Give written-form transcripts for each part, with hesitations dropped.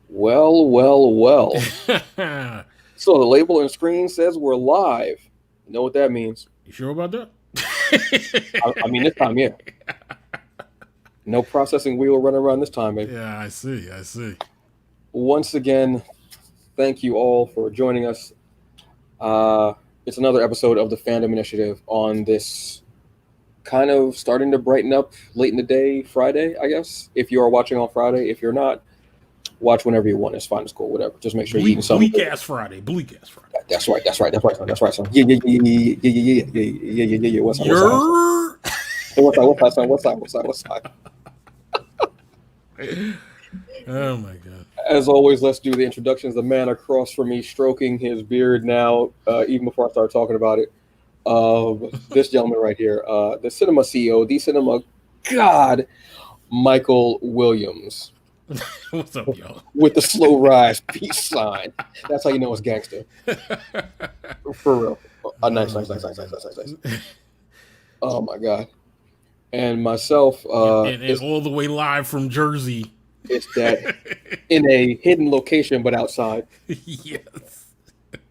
Well, well, well. So the label and screen says we're live. You know what that means? You sure about that? I mean, this time, yeah. No processing wheel running around this time, baby. Yeah, I see. I see. Once again, thank you all for joining us. Uh, it's another episode of the Fandom Initiative on this kind of starting to brighten up late in the day, Friday, I guess. If you are watching on Friday, if you're not, watch whenever you want. It's fine. It's cool. Whatever. Just make sure you're eating something. Bleak ass Friday. Bleak ass Friday. That's right. That's right. That's right. Son. That's right, son. Yeah, yeah, yeah, yeah, yeah, yeah, yeah, yeah, yeah, yeah, yeah. What's up? What's up? What's up? What's up, son? What's up? What's up? What's up? Oh my god. As always, let's do the introductions. The man across from me, stroking his beard now, even before I start talking about it. This gentleman right here, the cinema CEO, the cinema god, Michael Williams. What's up, y'all? With the slow rise peace sign. That's how you know it's gangster. For real. Nice. Oh my god. And myself, and all the way live from Jersey. It's that in a hidden location, but outside. Yes.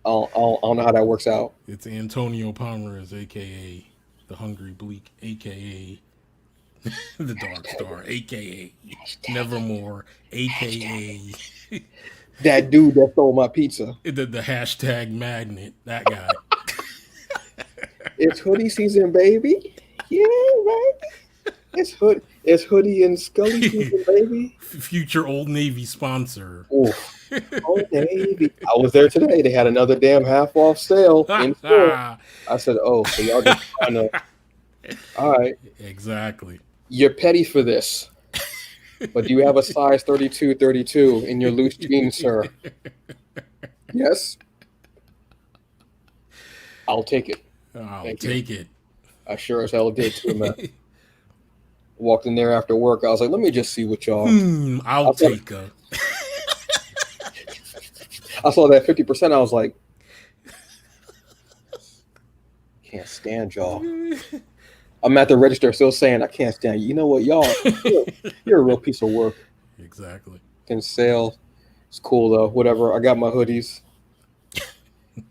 I don't know how that works out. It's Antonio Pomeranz, aka the Hungry Bleak, aka the Dark Star, aka Nevermore, aka that dude that stole my pizza. The hashtag magnet, that guy. It's hoodie season, baby. Yeah, baby. It's hoodie and Scully season, baby. Future Old Navy sponsor. Ooh. Old Navy. I was there today. They had another damn half off sale in store. I said, "Oh, so y'all just trying to?" All right. Exactly. You're petty for this, but do you have a size 32 in your loose jeans, sir? Yes. I'll take it. I'll take it. I sure as hell did too, man. Walked in there after work. I was like, let me just see what y'all. I'll take her. I saw that 50%. I was like, can't stand y'all. I'm at the register still saying, I can't stand you. You know what, y'all? You're a real piece of work. Exactly. Can sell. It's cool, though. Whatever. I got my hoodies.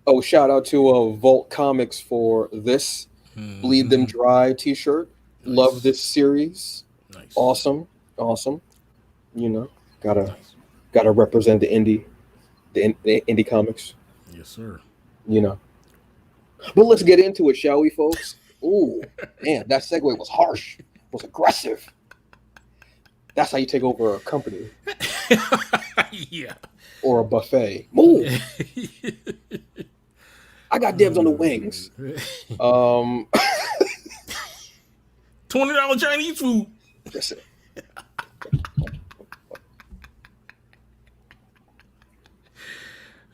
Oh, shout out to Vault Comics for this Bleed Them Dry t-shirt. Nice. Love this series. Nice. Awesome. You know, gotta represent the indie comics. Yes, sir. You know. But let's get into it, shall we, folks? Ooh, man, that segue was harsh. It was aggressive. That's how you take over a company. Yeah. Or a buffet. Move. I got dibs on the wings. $20 Chinese food. Listen.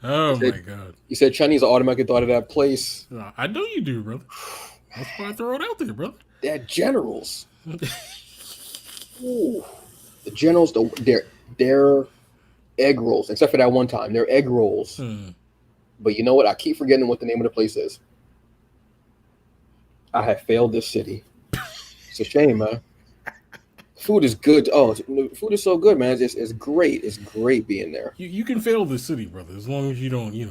Oh my god. You said Chinese, I automatically thought of that place. I know you do, brother. That's why I throw it out there, brother. They're generals. Ooh. The generals, they're egg rolls, except for that one time. They're egg rolls. But you know what? I keep forgetting what the name of the place is. I have failed this city. It's a shame, man. Food is good. Oh, food is so good, man. It's great. It's great being there. You can fail this city, brother, as long as you don't, as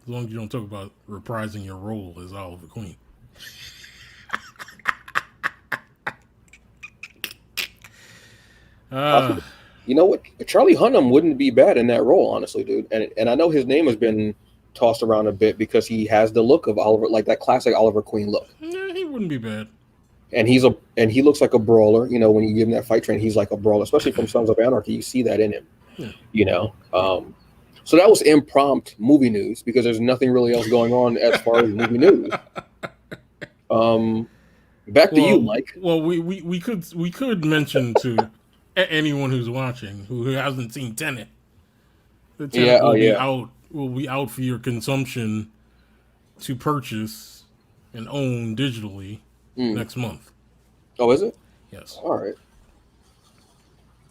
long as you don't talk about reprising your role as Oliver Queen. You know what? Charlie Hunnam wouldn't be bad in that role, honestly, dude. And I know his name has been tossed around a bit because he has the look of Oliver, like that classic Oliver Queen look. Yeah, he wouldn't be bad. And he looks like a brawler. You know, when you give him that fight train, he's like a brawler, especially from Sons of Anarchy. You see that in him. Yeah. You know. So that was impromptu movie news because there's nothing really else going on as far as movie news. Back to you, Mike. Well, we could mention to anyone who's watching who hasn't seen Tenet. Tenet will be out for your consumption to purchase and own digitally next month. Oh, is it? Yes. All right.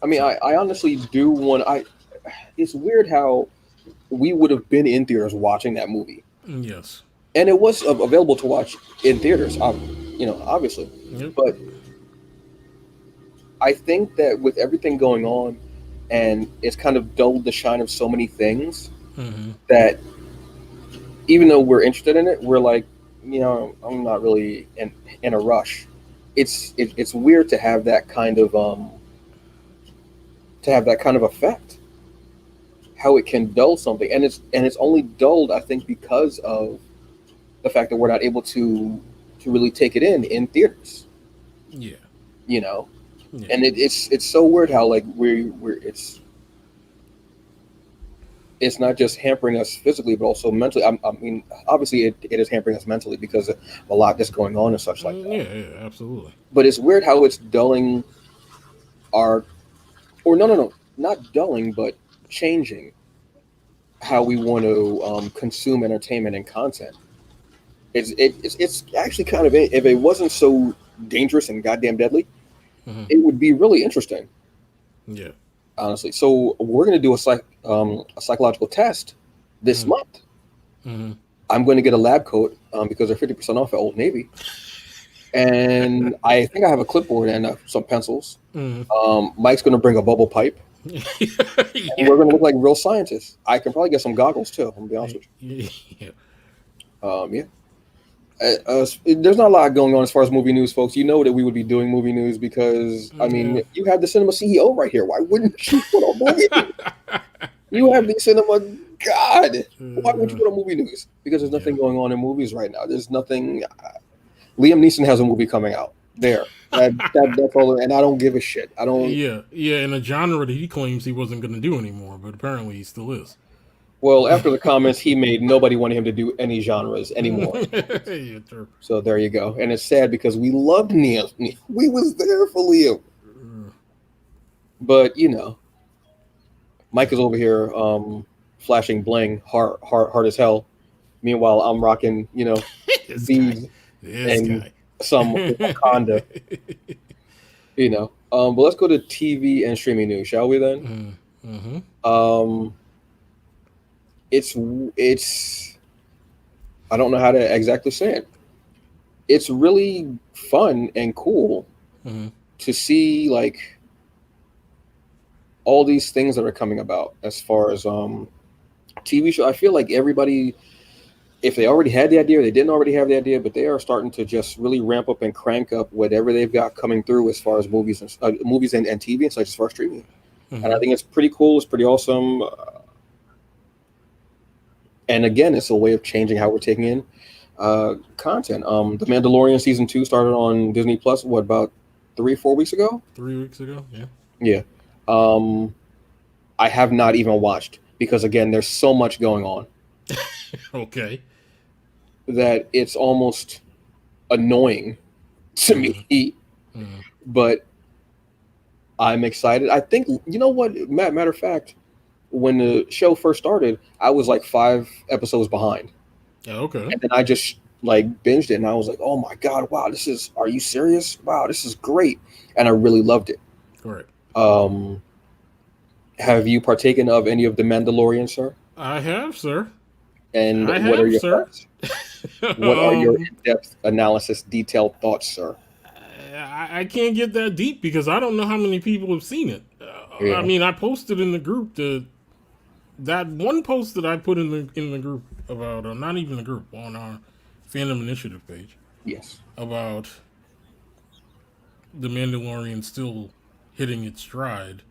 I mean, I honestly do want. It's weird how we would have been in theaters watching that movie. Yes. And it was available to watch in theaters, obviously. Yep. But I think that with everything going on, and it's kind of dulled the shine of so many things Mm-hmm. that even though we're interested in it, we're like, I'm not really in a rush. It's weird to have that kind of effect, how it can dull something, and it's only dulled, I think, because of the fact that we're not able to really take it in theaters. Yeah. You know, Yeah. and it's so weird how like we're it's not just hampering us physically, but also mentally. I mean, obviously, it is hampering us mentally because of a lot that's going on and such like that. Yeah, absolutely. But it's weird how it's dulling our, or no, not dulling, but changing how we want to consume entertainment and content. It's actually kind of, if it wasn't so dangerous and goddamn deadly, Mm-hmm. it would be really interesting. Yeah. Honestly, so we're going to do a psychological test this Mm-hmm. month. Mm-hmm. I'm going to get a lab coat because they're 50% off at Old Navy, and I think I have a clipboard and some pencils. Mm-hmm. Mike's going to bring a bubble pipe, Yeah. and we're going to look like real scientists. I can probably get some goggles too. I'm going to be honest with Yeah. you. Yeah. There's not a lot going on as far as movie news, folks. You know that we would be doing movie news because, I mean, Yeah. you have the cinema CEO right here. Why wouldn't you put on movie news? You have the cinema god. Why would you put on movie news? Because there's nothing going on in movies right now. There's nothing. Liam Neeson has a movie coming out. That's all, and I don't give a shit. I don't. Yeah, in a genre that he claims he wasn't going to do anymore, but apparently he still is. Well, after the comments he made, nobody wanted him to do any genres anymore. Yeah, true. So there you go. And it's sad because we loved Liam. We was there for Liam. But Mike is over here flashing bling hard as hell. Meanwhile, I'm rocking beads and some Wakanda. But let's go to TV and streaming news, shall we then? Mm-hmm. It's I don't know how to exactly say it. It's really fun and cool to see like all these things that are coming about as far as TV show. I feel like everybody, if they already had the idea or they didn't already have the idea, but they are starting to just really ramp up and crank up whatever they've got coming through as far as movies and TV and such as far as streaming. And I think it's pretty cool. It's pretty awesome. And again, it's a way of changing how we're taking in content. The Mandalorian season 2 started on Disney Plus. What, about 3-4 weeks ago? 3 weeks ago, yeah. Yeah. I have not even watched because again, there's so much going on. Okay. That it's almost annoying to me, but I'm excited. I think what. Matter of fact, when the show first started, I was like 5 episodes behind. Okay. And then I just like binged it, and I was like, "Oh my god, wow! Are you serious? Wow, this is great!" And I really loved it. Correct. Have you partaken of any of the Mandalorian, sir? I have, sir. And what are your thoughts? What are your in-depth analysis, detailed thoughts, sir? I can't get that deep because I don't know how many people have seen it. I mean, I posted in the group that one post that I put in the group about, not even the group, on our Fandom Initiative page. Yes. About the Mandalorian still hitting its stride.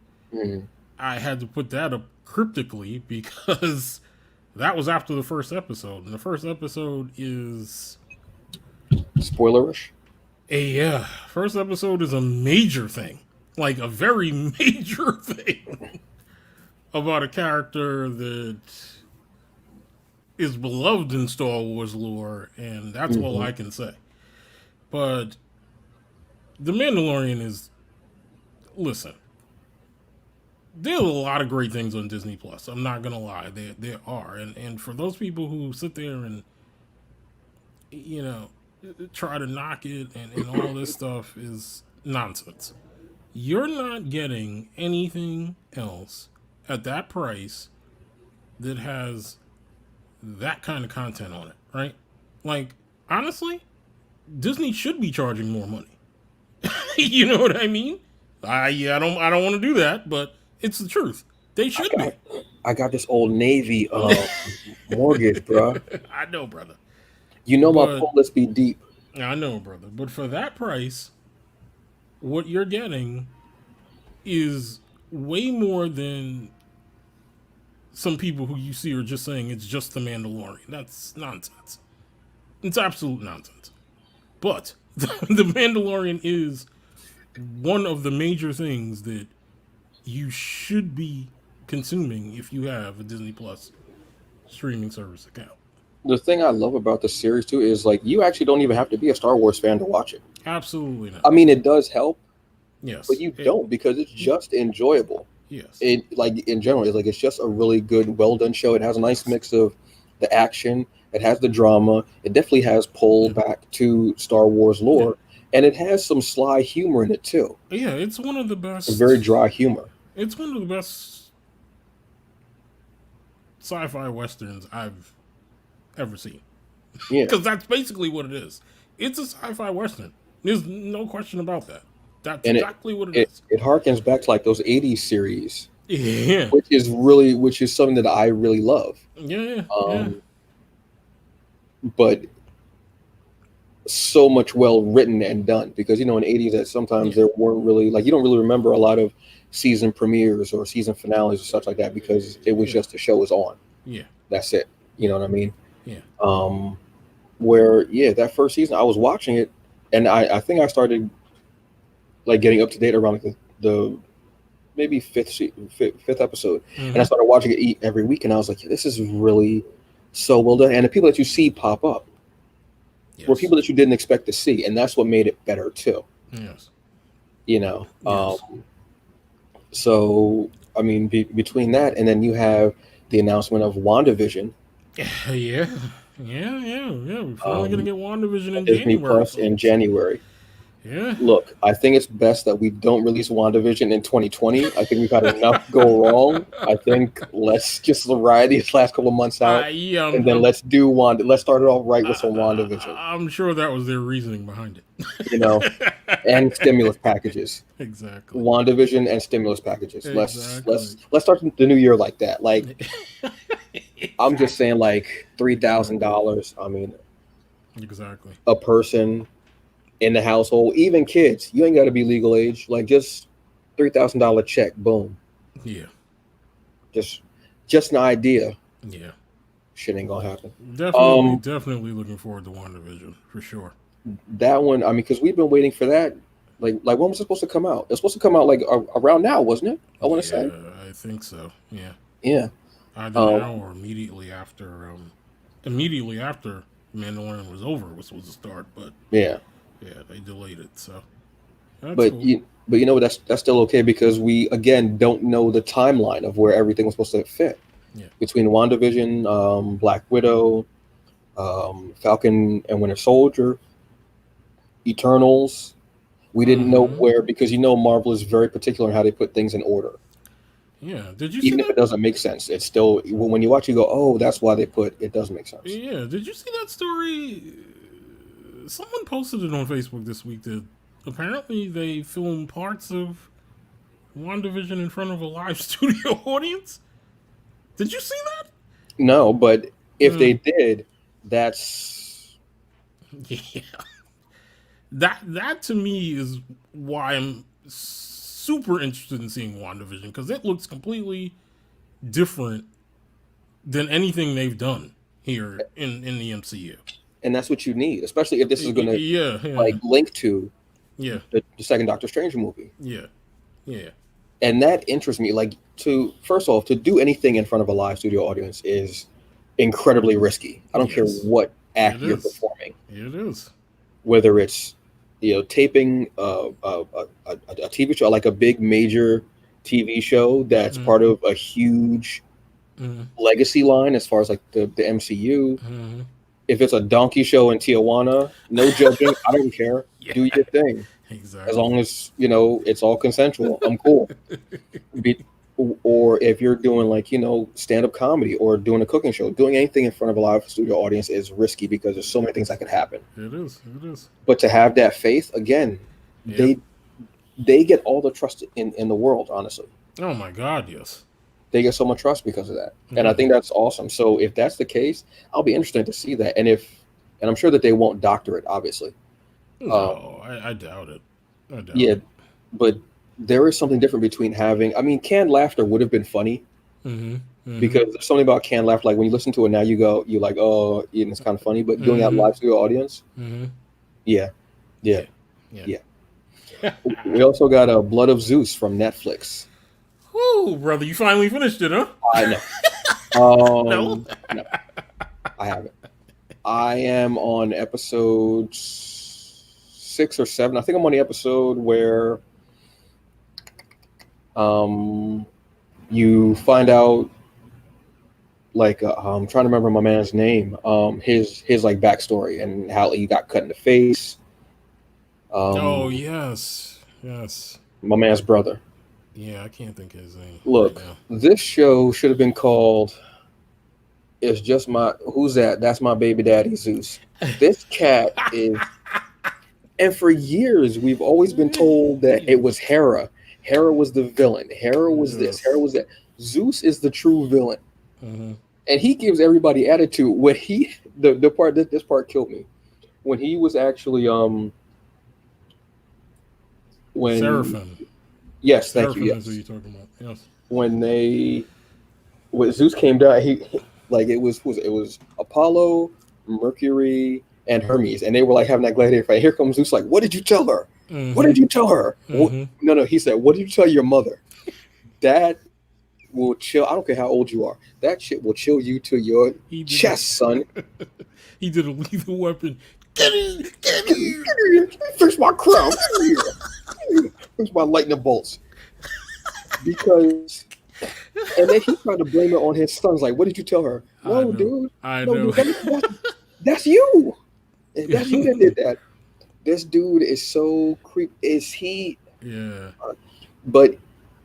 I had to put that up cryptically because that was after the first episode, and the first episode is spoilerish. First episode is a major thing, like a very major thing about a character that is beloved in Star Wars lore, and that's all I can say. But The Mandalorian is, listen, there are a lot of great things on Disney Plus. I'm not gonna lie, there are, and for those people who sit there and try to knock it and all this stuff is nonsense. You're not getting anything else at that price that has that kind of content on it, right? Like, honestly, Disney should be charging more money. You know what I mean? I don't want to do that, but It's the truth. They should be. I got this Old Navy mortgage, bro. I know, brother. You know my pull list be deep. I know, brother. But for that price, what you're getting is way more than some people who you see are just saying it's just the Mandalorian. That's nonsense. It's absolute nonsense. But the Mandalorian is one of the major things that you should be consuming if you have a Disney Plus streaming service account. The thing I love about the series too is like you actually don't even have to be a Star Wars fan to watch it. Absolutely not. I mean, it does help. Yes, but you don't, because it's just enjoyable. Yes, it like in general, it's just a really good, well done show. It has a nice mix of the action. It has the drama. It definitely has pull back to Star Wars lore, and it has some sly humor in it too. Yeah, it's one of the best. Very dry humor. It's one of the best sci-fi westerns I've ever seen. Yeah, because that's basically what it is. It's a sci-fi western. There's no question about that. That's exactly what it is. It harkens back to like those 80s series. Yeah. Which is something that I really love. Yeah. But so much well written and done, because in the 80s that sometimes there weren't really, like, you don't really remember a lot of season premieres or season finales or such like that, because it was just the show was on. Yeah. That's it. You know what I mean? Yeah. Where that first season I was watching it, and I think I started like getting up to date around like the maybe fifth episode, and I started watching it every week, and I was like, this is really so well done. And the people that you see pop up were people that you didn't expect to see, and that's what made it better too. Yes. So I mean, between that and then you have the announcement of WandaVision. Yeah. We're finally gonna get WandaVision in Disney January. Plus in January. Yeah. Look, I think it's best that we don't release WandaVision in 2020. I think we've had enough go wrong. I think let's just ride these last couple of months out, and then let's do Wanda. Let's start it off right with some WandaVision. I'm sure that was their reasoning behind it. And stimulus packages. Exactly. WandaVision and stimulus packages. Exactly. Let's start the new year like that. Like, I'm just saying, like $3,000. I mean, exactly. A person in the household, even kids. You ain't got to be legal age. Like, just $3,000 check. Boom. Yeah. Just an idea. Yeah. Shit ain't gonna happen. Definitely looking forward to WandaVision for sure. That one, I mean, because we've been waiting for that. Like when was it supposed to come out? It's supposed to come out like around now, wasn't it? I want to say. I think so. Yeah. Yeah. Either now or immediately after. Immediately after Mandalorian was over, was supposed to start, but yeah, they delayed it. So. But cool. That's still okay, because we again don't know the timeline of where everything was supposed to fit. Yeah. Between WandaVision, Black Widow, Falcon and Winter Soldier, Eternals, we didn't know where, because Marvel is very particular in how they put things in order. Yeah, did you? Even if it doesn't make sense, it's still, when you watch, you go, "Oh, that's why they put it." Does make sense. Yeah, did you see that story? Someone posted it on Facebook this week that apparently they filmed parts of WandaVision in front of a live studio audience. Did you see that? No, but if they did, that's that to me is why I'm super interested in seeing WandaVision, because it looks completely different than anything they've done here in the MCU. And that's what you need, especially if this is going to like link to the second Doctor Strange movie. Yeah. And that interests me. Like, first off, to do anything in front of a live studio audience is incredibly risky. I don't care what act you're performing. It is. Whether it's taping a TV show, like a big major TV show that's part of a huge legacy line as far as like the MCU. If it's a donkey show in Tijuana, no judging. I don't care. Do your thing. Exactly. As long as it's all consensual, I'm cool. Or if you're doing like stand-up comedy or doing a cooking show, doing anything in front of a live studio audience is risky, because there's so many things that could happen. It is. But to have that faith, again, they get all the trust in the world, honestly. Oh my God, yes. They get so much trust because of that, and I Mm. think that's awesome. So if that's the case, I'll be interested to see that, and I'm sure that they won't doctor it, obviously. No, I doubt it. I doubt Yeah, it. but there is something different between having. I mean, canned laughter would have been funny Mm-hmm. Mm-hmm. because there's something about canned laughter. Like when you listen to it now, you're like, oh, yeah, it's kind of funny. But doing that Mm-hmm. live to your audience, Mm-hmm. yeah, yeah, Yeah. Yeah. yeah. We also got a Blood of Zeus from Netflix. Whoo, brother, you finally finished it, huh? I know. No. No, I haven't. I am on episode 6 or 7. I think I'm on the episode where um you find out like I'm trying to remember my man's name, his like backstory and how he got cut in the face. Oh Um, yes, yes. my man's brother. Yeah, I can't think of his name right Look, now. this show should have been called "It's Just My Who's That? That's My Baby Daddy Zeus." This cat is, and for years we've always been told that it was Hera. Hera was the villain. Hera was this. Hera Yes. was that. Zeus is the true villain, Mm-hmm. and he gives everybody attitude. When he the part this part killed me when he was actually when Seraphim. yes, thank you, Seraphim is who yes, you're talking about. Yes. when Zeus came down, like it was Apollo, Mercury, and Hermes, and they were like having that gladiator fight. Here comes Zeus, like, what did you tell her? What Mm-hmm. did you tell her? What? Mm-hmm. No, no, he said, what did you tell your mother? That will chill. I don't care how old you are. That shit will chill you to your He did. chest, son. He did a lethal weapon. Get in! Get Get in! here, fix my crown. Get here. Fix my lightning bolts. Because and then he tried to blame it on his sons. Like, what did you tell her? I No, know. dude. I No, know. dude. That's you. That's you that did that. This dude is so creep. Is he? Yeah. But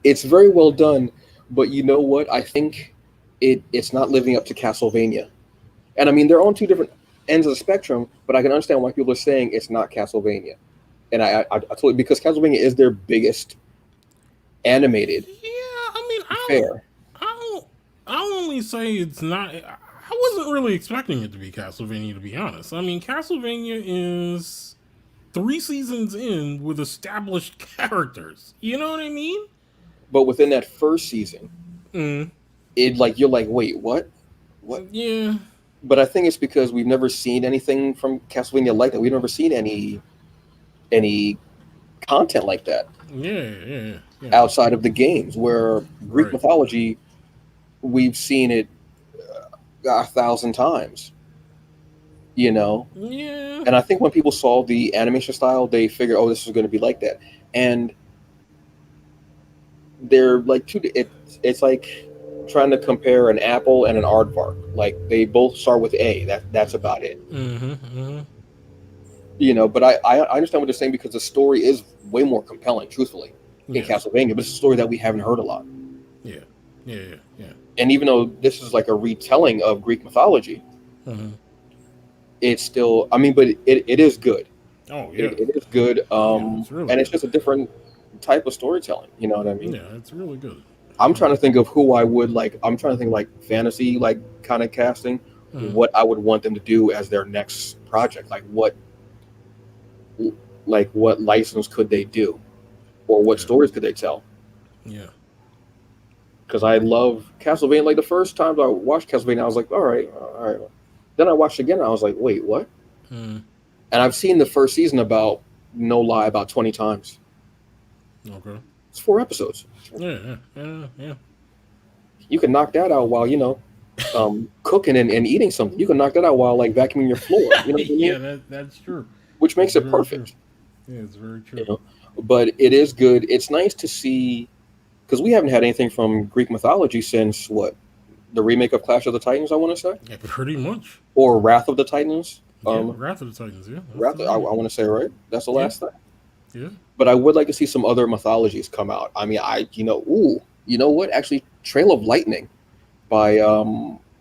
it's very well done. But you know what? I think it's not living up to Castlevania. And I mean, they're on two different ends of the spectrum. But I can understand why people are saying it's not Castlevania. And I totally because Castlevania is their biggest animated Yeah. I mean, fair. I'll only say it's not. I wasn't really expecting it to be Castlevania, to be honest. I mean, Castlevania is 3 seasons in with established characters. You know what I mean? But within that first season, Mm. it like you're like, wait, what? What? Yeah. But I think it's because we've never seen anything from Castlevania like that. We've never seen any content like that Yeah. outside of the games. Where Greek Right. mythology, we've seen it 1,000 times. You know, Yeah. and I think when people saw the animation style, they figured, oh, this is going to be like that, and they're like two. It's like trying to compare an apple and an aardvark. Like they both start with A. That's about it. Mm-hmm. You know, but I understand what they're saying because the story is way more compelling, truthfully, in Yes. Castlevania. But it's a story that we haven't heard a lot. Yeah. Yeah. And even though this is like a retelling of Greek mythology, Mm-hmm. it's still. I mean, but it is good. Oh yeah. It is good. Yeah. It's really And it's good. just a different type of storytelling. You know what I mean? Yeah. It's really good. I'm trying to think of who I would like. I'm trying to think like fantasy, like kind of casting, Mm-hmm. what I would want them to do as their next project. Like what license could they do, or what Yeah. stories could they tell? Yeah. Because I love Castlevania. Like the first time I watched Castlevania, I was like, all right, all right. Then I watched it again, and I was like, wait, what? Mm-hmm. And I've seen the first season about no lie about 20 times. Okay. It's 4 episodes. Yeah. You can knock that out while cooking and eating something. You can knock that out while like vacuuming your floor. You know what I mean? Yeah, that's true. Which makes That's it very perfect. true. Yeah, it's very true. You know, but it is good. It's nice to see because we haven't had anything from Greek mythology since what the remake of Clash of the Titans. I want to say, Yeah, pretty much. or Wrath of the Titans. Wrath of the Titans. Yeah, Wrath. I want to say right. That's the last thing. Yeah. But I would like to see some other mythologies come out. I mean, you know what? Actually, Trail of Lightning by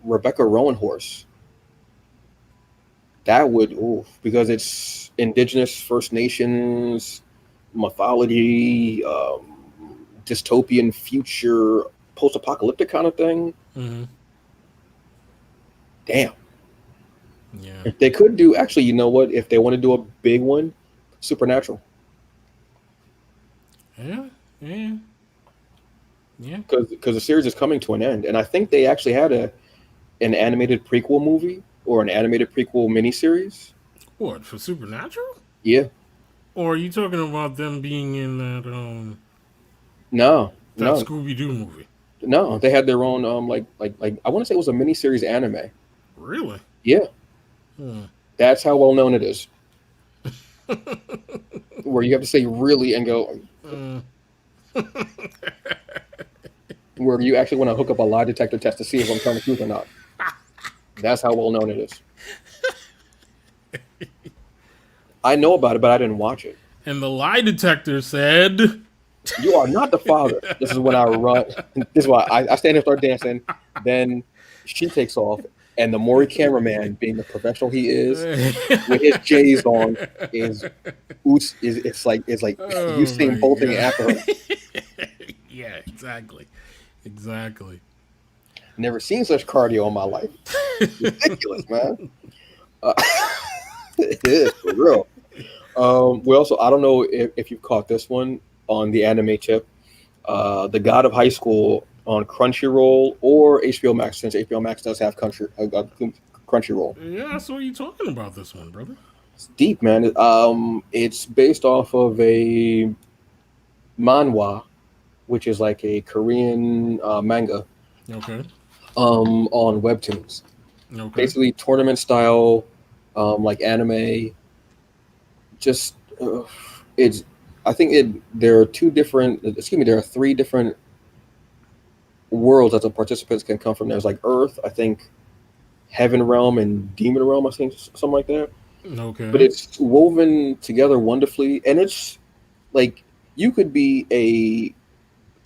Rebecca Rowanhorse. That would, because it's indigenous First Nations mythology, dystopian future, post-apocalyptic kind of thing. Mm-hmm. Damn. Yeah. If they could do, actually, you know what? If they want to do a big one, Supernatural. Yeah. Yeah. Yeah. Because the series is coming to an end, and I think they actually had an animated prequel movie or an animated prequel miniseries. What, for Supernatural? Yeah. Or are you talking about them being in that No. Scooby-Doo movie? No, they had their own like I want to say it was a miniseries anime. Really? Yeah. Hmm. That's how well known it is. Where you have to say really and go. Where you actually want to hook up a lie detector test to see if I'm telling the truth or not. That's how well known it is. I know about it, but I didn't watch it. And the lie detector said, "You are not the father." This is when I run. This is why I stand here, start dancing. Then she takes off, and the Maury cameraman, being the professional he is, with his J's on, it's like you seeing bolting after her. Yeah, exactly. Never seen such cardio in my life. Ridiculous, man. It is for real. We also, I don't know if you've caught this one on the anime tip. The God of High School on Crunchyroll or HBO Max, since HBO Max does have Crunchyroll. Yeah, so what are you talking about this one, brother? It's deep, man. It's based off of a manhwa, which is like a Korean manga. Okay. On webtoons. Okay. Basically tournament style, like anime. Just it's. I think there are three different worlds that the participants can come from. There's like Earth, I think, Heaven Realm, and Demon Realm. I think something like that. Okay. But it's woven together wonderfully, and it's like you could be a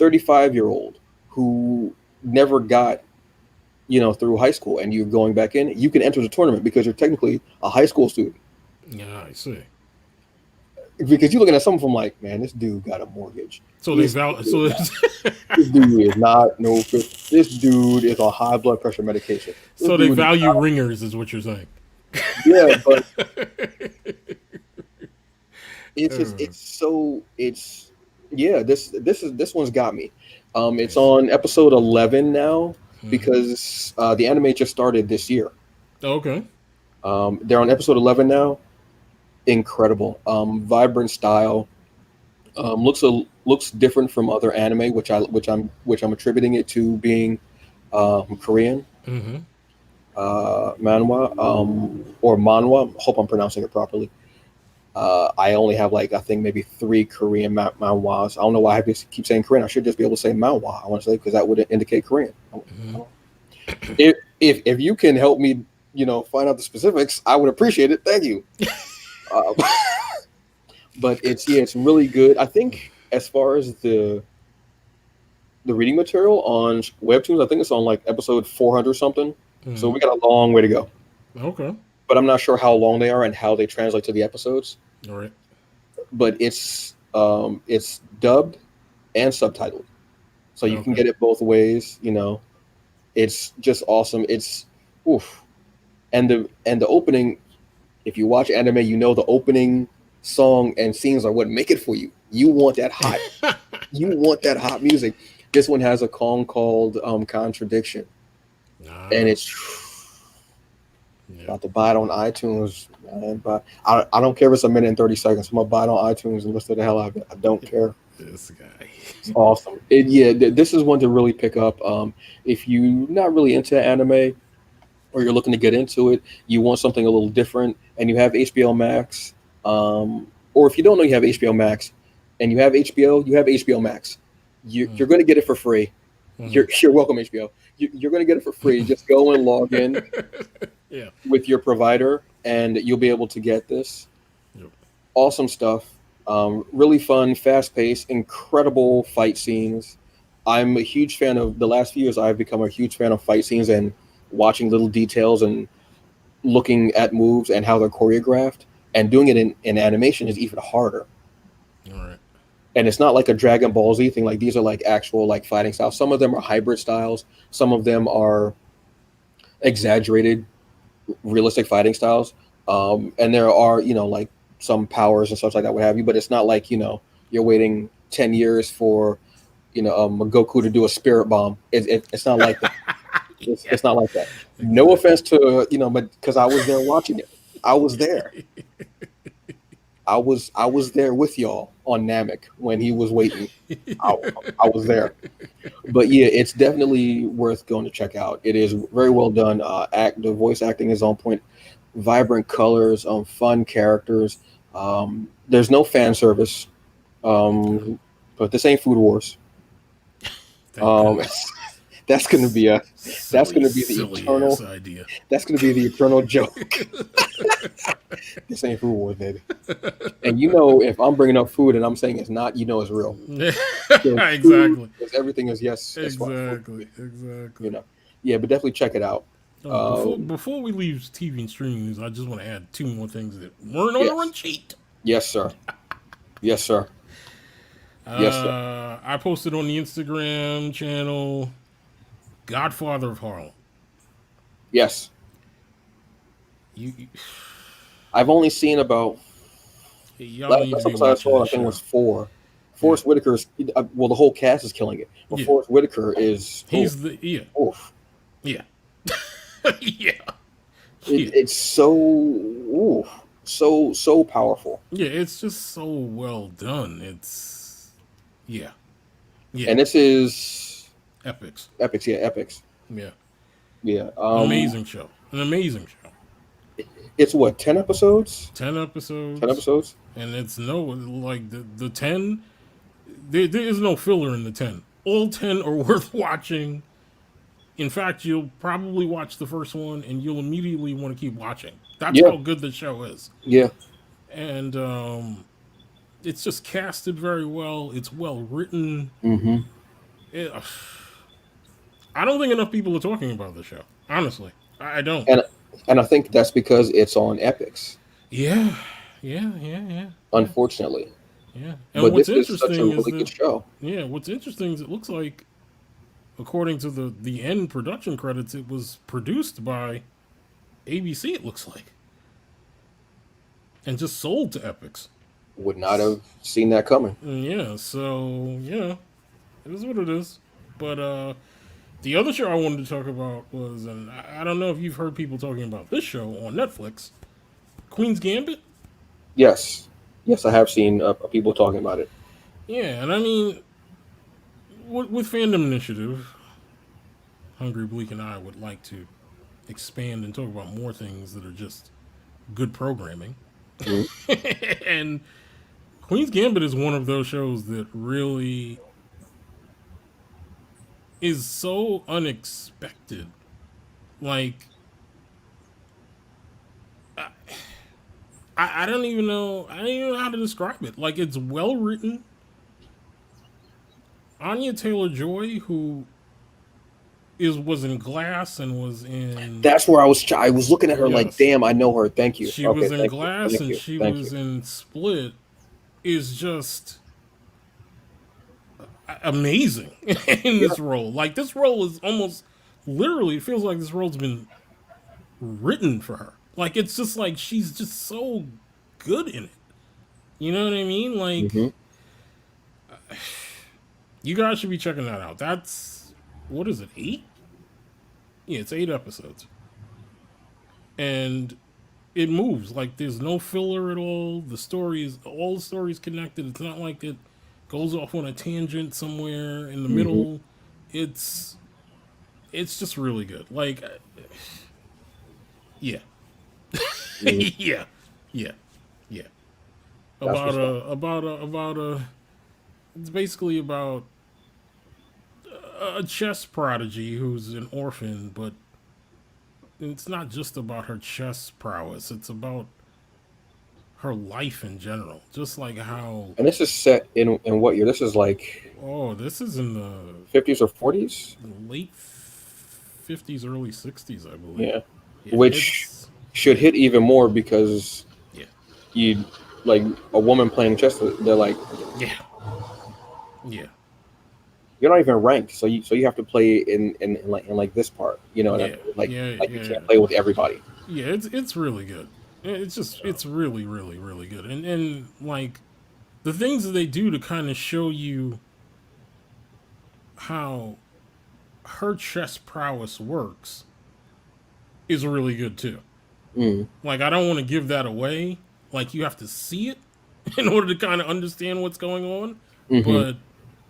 35-year-old who never got, through high school, and you're going back in. You can enter the tournament because you're technically a high school student. Yeah, I see. Because you're looking at someone from like, man, this dude got a mortgage. So this dude is not no. This dude is on high blood pressure medication. So they value ringers, is what you're saying. Yeah, but this one's got me. It's on episode 11 now because the anime just started this year. Okay. They're on episode 11 now. Incredible, vibrant style. Looks different from other anime, which I'm attributing it to being Korean. Mm-hmm. Manhwa or manhwa. Hope I'm pronouncing it properly. I only have I think maybe 3 Korean manhwas. I don't know why I keep saying Korean. I should just be able to say manhwa. I want to say because that would indicate Korean. Mm-hmm. If you can help me, find out the specifics, I would appreciate it. Thank you. But it's really good. I think as far as the reading material on webtoons, I think it's on episode 400 something. Mm-hmm. So we got a long way to go. Okay. But I'm not sure how long they are and how they translate to the episodes. All right. But it's dubbed and subtitled, so you can get it both ways. It's just awesome. It's oof, and the opening. If you watch anime, the opening song and scenes are what make it for you. You want that hot, music. This one has a song called "Contradiction," and it's about to buy it on iTunes. Man, but I don't care if it's a minute and 30 seconds. I'm gonna buy it on iTunes and listen to the hell out of it. I don't care. This guy, it's awesome. This is one to really pick up. If you're not really into anime, or you're looking to get into it, you want something a little different, and you have HBO Max, or if you don't know you have HBO Max, and you have HBO, you have HBO Max. You're going to get it for free. Mm-hmm. You're welcome, HBO. You're going to get it for free. Just go and log in with your provider, and you'll be able to get this. Yep. Awesome stuff. Really fun, fast-paced, incredible fight scenes. I'm a huge fan of the last few years. I've become a huge fan of fight scenes and watching little details and looking at moves and how they're choreographed, and doing it in animation is even harder. All right. And it's not like a Dragon Ball Z thing. Like these are like actual like fighting styles. Some of them are hybrid styles. Some of them are exaggerated, realistic fighting styles. And there are like some powers and stuff like that, what have you. But it's not like you're waiting 10 years for Goku to do a spirit bomb. It's not like that. It's not like that. No offense to but because I was there watching it. I was there. I was there with y'all on Namek when he was waiting. I was there. But yeah, it's definitely worth going to check out. It is very well done. The voice acting is on point. Vibrant colors, fun characters. There's no fan service. But this ain't Food Wars. That's gonna be the eternal idea. That's gonna be the eternal joke. This ain't Food Wars, baby. And if I'm bringing up food and I'm saying it's not, it's real. Exactly. Because everything is yes. Exactly. Yeah, but definitely check it out. Before we leave TV and streaming news, I just want to add 2 more things that weren't on the run sheet. Yes, sir. Yes, sir. Yes, sir. I posted on the Instagram channel Godfather of Harlem. Yes. I've only seen about last episode I saw, I think it was 4. Forrest Whitaker the whole cast is killing it. But Forrest Whitaker is oof. Yeah. It's so powerful. Yeah, it's just so well done. It's and this is Epics. Epics. Yeah. An amazing show. It's what, 10 episodes? 10 episodes. 10 episodes. And it's the 10. There is no filler in the 10. All 10 are worth watching. In fact, you'll probably watch the first one and you'll immediately want to keep watching. That's how good the show is. Yeah. And it's just casted very well. It's well written. Mm-hmm. I don't think enough people are talking about the show. Honestly, I don't. And I think that's because it's on Epics. Yeah. Unfortunately. Yeah. And but what's interesting is such a really good show. Yeah. What's interesting is it looks like, according to the end production credits, it was produced by ABC. It looks like, and just sold to Epics. Would not have seen that coming. Yeah. So it is what it is. But the other show I wanted to talk about was, and I don't know if you've heard people talking about this show on Netflix, Queen's Gambit. Yes, I have seen people talking about it. Yeah, and I mean, with Fandom Initiative, Hungry Bleak and I would like to expand and talk about more things that are just good programming. Mm-hmm. And Queen's Gambit is one of those shows that really is so unexpected. Like, I don't even know how to describe it. Like, it's well written. Anya Taylor-Joy, who was in Glass and was in... That's where I was looking at her like, damn, I know her. Thank you. She was in Glass and she was in Split. Is just amazing in this role. Like, this role is almost literally, it feels like this role's been written for her. Like, it's just like she's just so good in it. You know what I mean? Like, you guys should be checking that out. That's, what is it, 8? Yeah, it's 8 episodes. And it moves. Like, there's no filler at all. All the stories connected. It's not like it goes off on a tangent somewhere in the middle. It's just really good. Like, yeah. Yeah. It's basically about a chess prodigy who's an orphan, but it's not just about her chess prowess. It's about her life in general. Just like how... And this is set in what year? This is like... Oh, this is in the... 50s or 40s? Late 50s, early 60s, I believe. Yeah. Which should hit even more because you, like, a woman playing chess, they're like... Yeah. Yeah. You're not even ranked, so you have to play in like this part. You know what I Yeah. mean? Like Yeah. you Yeah. can't play with everybody. Yeah. It's really good. It's really really really good. And like the things that they do to kind of show you how her chess prowess works is really good too. Mm. Like I don't want to give that away. Like you have to see it in order to kind of understand what's going on. Hmm. But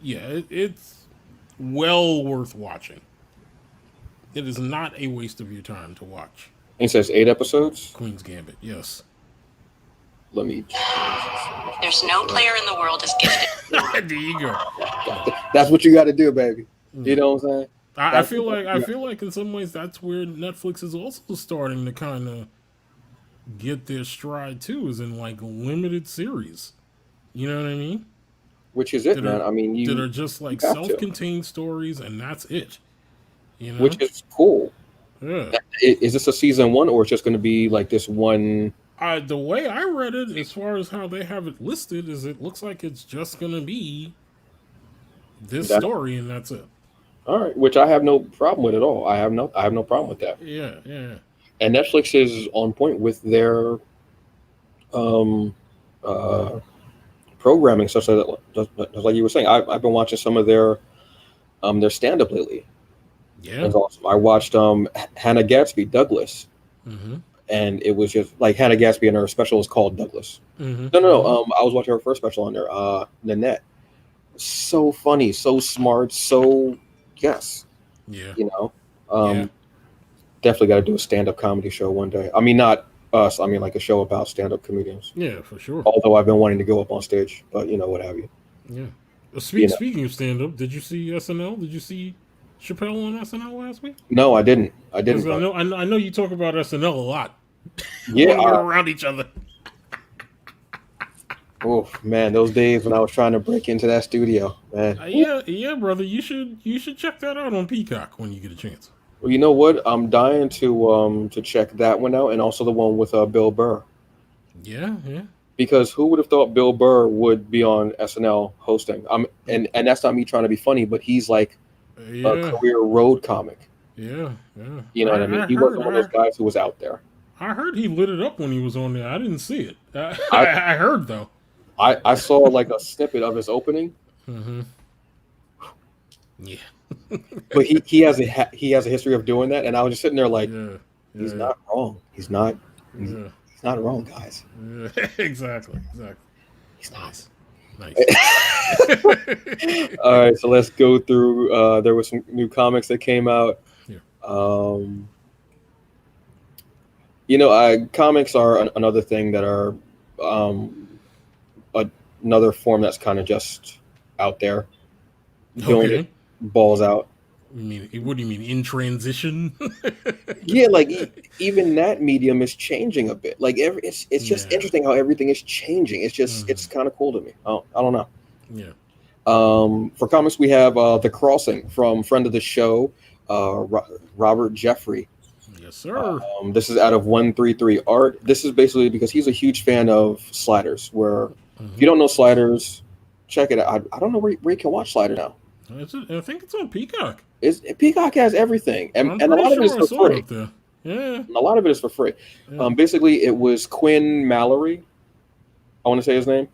yeah, it's well worth watching. It is not a waste of your time to watch It says 8 episodes. Queen's Gambit. Yes. Let me. There's no player in the world as gifted. There you go. That's what you got to do, baby. You Yeah. know what I'm saying? I feel like in some ways that's where Netflix is also starting to kind of get their stride too, is in like limited series. You know what I mean? Which is it, That man. are I mean, that you are just like have to, self-contained stories, and that's it. You which know? is cool. Yeah. Is this a season one, or it's just going to be like this one? The way I read it, as far as how they have it listed, is it looks like it's just gonna be this That story, and that's it. all right? Which I have no problem with at all. I have no problem with that. Yeah, yeah, And Netflix is on point with their um uh programming, such that just like you were saying. I've been watching some of their stand up lately. yeah. It's awesome. I watched Hannah Gadsby Douglas, Mm-hmm. and it was just like Hannah Gadsby, and her special is called Douglas. Mm-hmm. No. I was watching her first special on there, Nanette. So funny, so smart, so yes, Yeah, you know. yeah, Definitely got to do a stand up comedy show one day. I mean, not us. I mean, like a show about stand up comedians. yeah, for sure. Although I've been wanting to go up on stage, but what have you? Yeah. You know. Speaking of stand-up, did you see SNL? Did you see Chappelle on SNL last week? No, I didn't. I Because didn't. I know you talk about SNL a lot Yeah. when we're around each other. Oh man, those days when I was trying to break into that studio, man. Yeah, brother. You should check that out on Peacock when you get a chance. Well, you know what? I'm dying to check that one out, and also the one with Bill Burr. Yeah, yeah. Because who would have thought Bill Burr would be on SNL hosting? And that's not me trying to be funny, but he's like Yeah, a career road comic. yeah, yeah. You know what I mean? He wasn't one of those guys who was out there. I heard he lit it up when he was on there. I didn't see it. I I heard though. I saw like a snippet of his opening, Mm-hmm. Yeah, but he has a history of doing that, and I was just sitting there like, yeah, he's not wrong. He's not yeah, not wrong, guys. yeah. Exactly. He's not. Nice. All right, so let's go through. There were some new comics that came out. Yeah. Comics are another thing that are another form that's kind of just out there doing Okay. it, balls out. You mean what do you mean in transition? Yeah, like even that medium is changing a bit. Like it's just interesting how everything is changing. It's just it's kind of cool to me. I don't know. Yeah. For comics, we have The Crossing from friend of the show, Robert Jeffrey. Yes, sir. This is out of 133 Art. This is basically because he's a huge fan of Sliders. Where if you don't know Sliders, check it out. I don't know where you can watch Slider now. I think it's on Peacock. Peacock has everything, and a lot of it is for free. Yeah. A lot of it is for free. Yeah. Basically, it was Quinn Mallory. I want to say his name.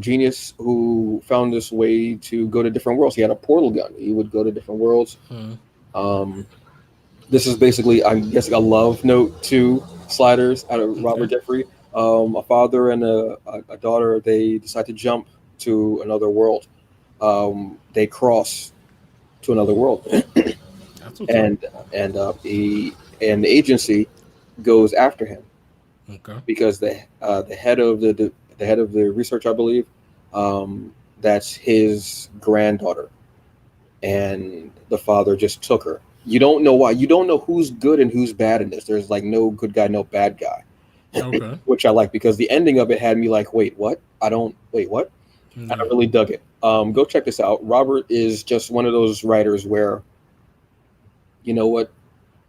Genius who found this way to go to different worlds. He had a portal gun. He would go to different worlds. This is basically, I'm guessing, a love note to Sliders out of Robert Jeffrey. A father and a daughter, they decide to jump to another world. They cross to another world, and the agency goes after him. Okay. Because the head of the research, I believe, that's his granddaughter, and the father just took her. You don't know why. You don't know who's good and who's bad in this. There's like no good guy, no bad guy. Okay. Which I like because the ending of it had me like, wait, what? Wait, what? Yeah. I really dug it. Go check this out. Robert is just one of those writers where, you know what,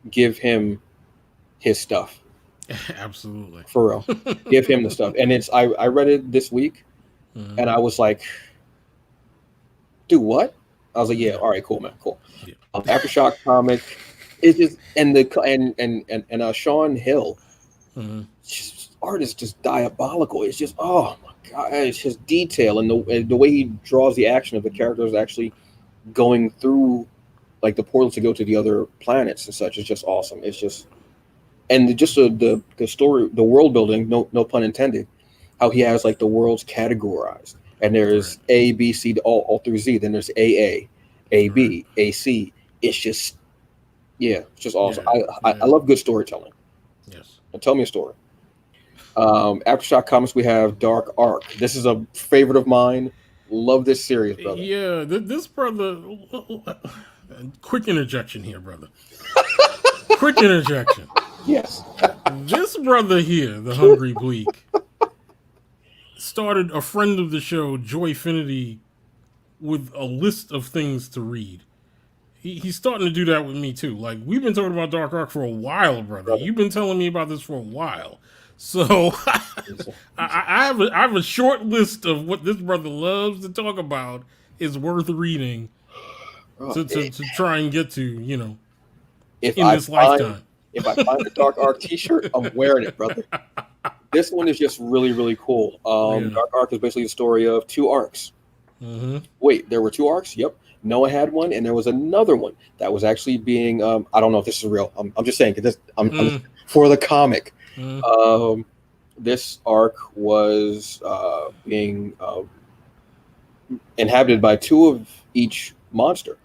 give him his stuff. Absolutely. For real. Give him the stuff. And I read it this week, and I was like, Do what? I was like, yeah, all right, cool, man, cool. Yeah. Aftershock comic is just and Sean Hill, art is just diabolical. It's just oh my god, it's just detail and the way he draws the action of the characters actually going through like the portals to go to the other planets and such is just awesome. It's just and just the story, the world building, no pun intended, how he has like the worlds categorized. And there's A, B, C, all through Z. Then there's AA, AB, AC. It's just, it's just awesome. I love good storytelling. Yes. And tell me a story. Aftershock Comics, we have Dark Arc. This is a favorite of mine. Love this series, brother. Yeah, this brother. Quick interjection here, brother. Quick interjection. Yes. This brother here, the Hungry Bleak, started a friend of the show, Joy Finity, with a list of things to read. He's starting to do that with me too. Like, we've been talking about Dark Arc for a while, brother. You've been telling me about this for a while. So I have a short list of what this brother loves to talk about is worth reading to try and get to, in this lifetime. If I find a Dark Arc t-shirt, I'm wearing it, brother. This one is just really, really cool. Dark Arc is basically the story of two arcs. Mm-hmm. Wait, there were two arcs? Yep. Noah had one, and there was another one that was actually being. I don't know if this is real. I'm just saying because I'm for the comic. This arc was being inhabited by two of each monster: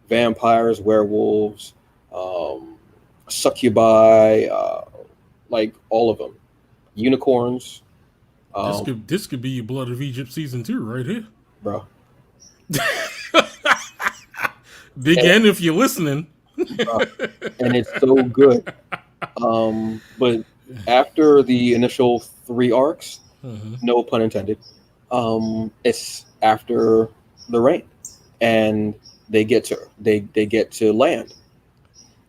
vampires, werewolves, succubi, like all of them. Unicorns. This could be your Blood of Egypt season 2 right here, bro. Big N, if you're listening. And it's so good. But after the initial 3 arcs, no pun intended, it's after the rain, and they get to land.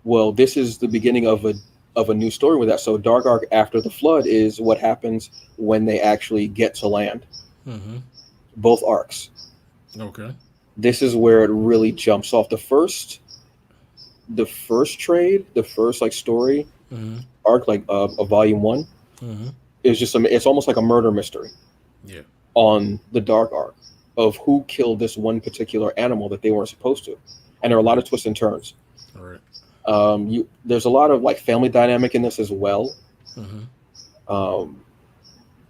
Well, this is the beginning of a new story with that. So Dark Arc after the flood is what happens when they actually get to land. Both arcs. Okay. This is where it really jumps off. The first trade, the first like story arc, like a volume 1, is just it's almost like a murder mystery. Yeah. On the Dark Arc of who killed this one particular animal that they weren't supposed to, and there are a lot of twists and turns. All right. There's a lot of like family dynamic in this as well.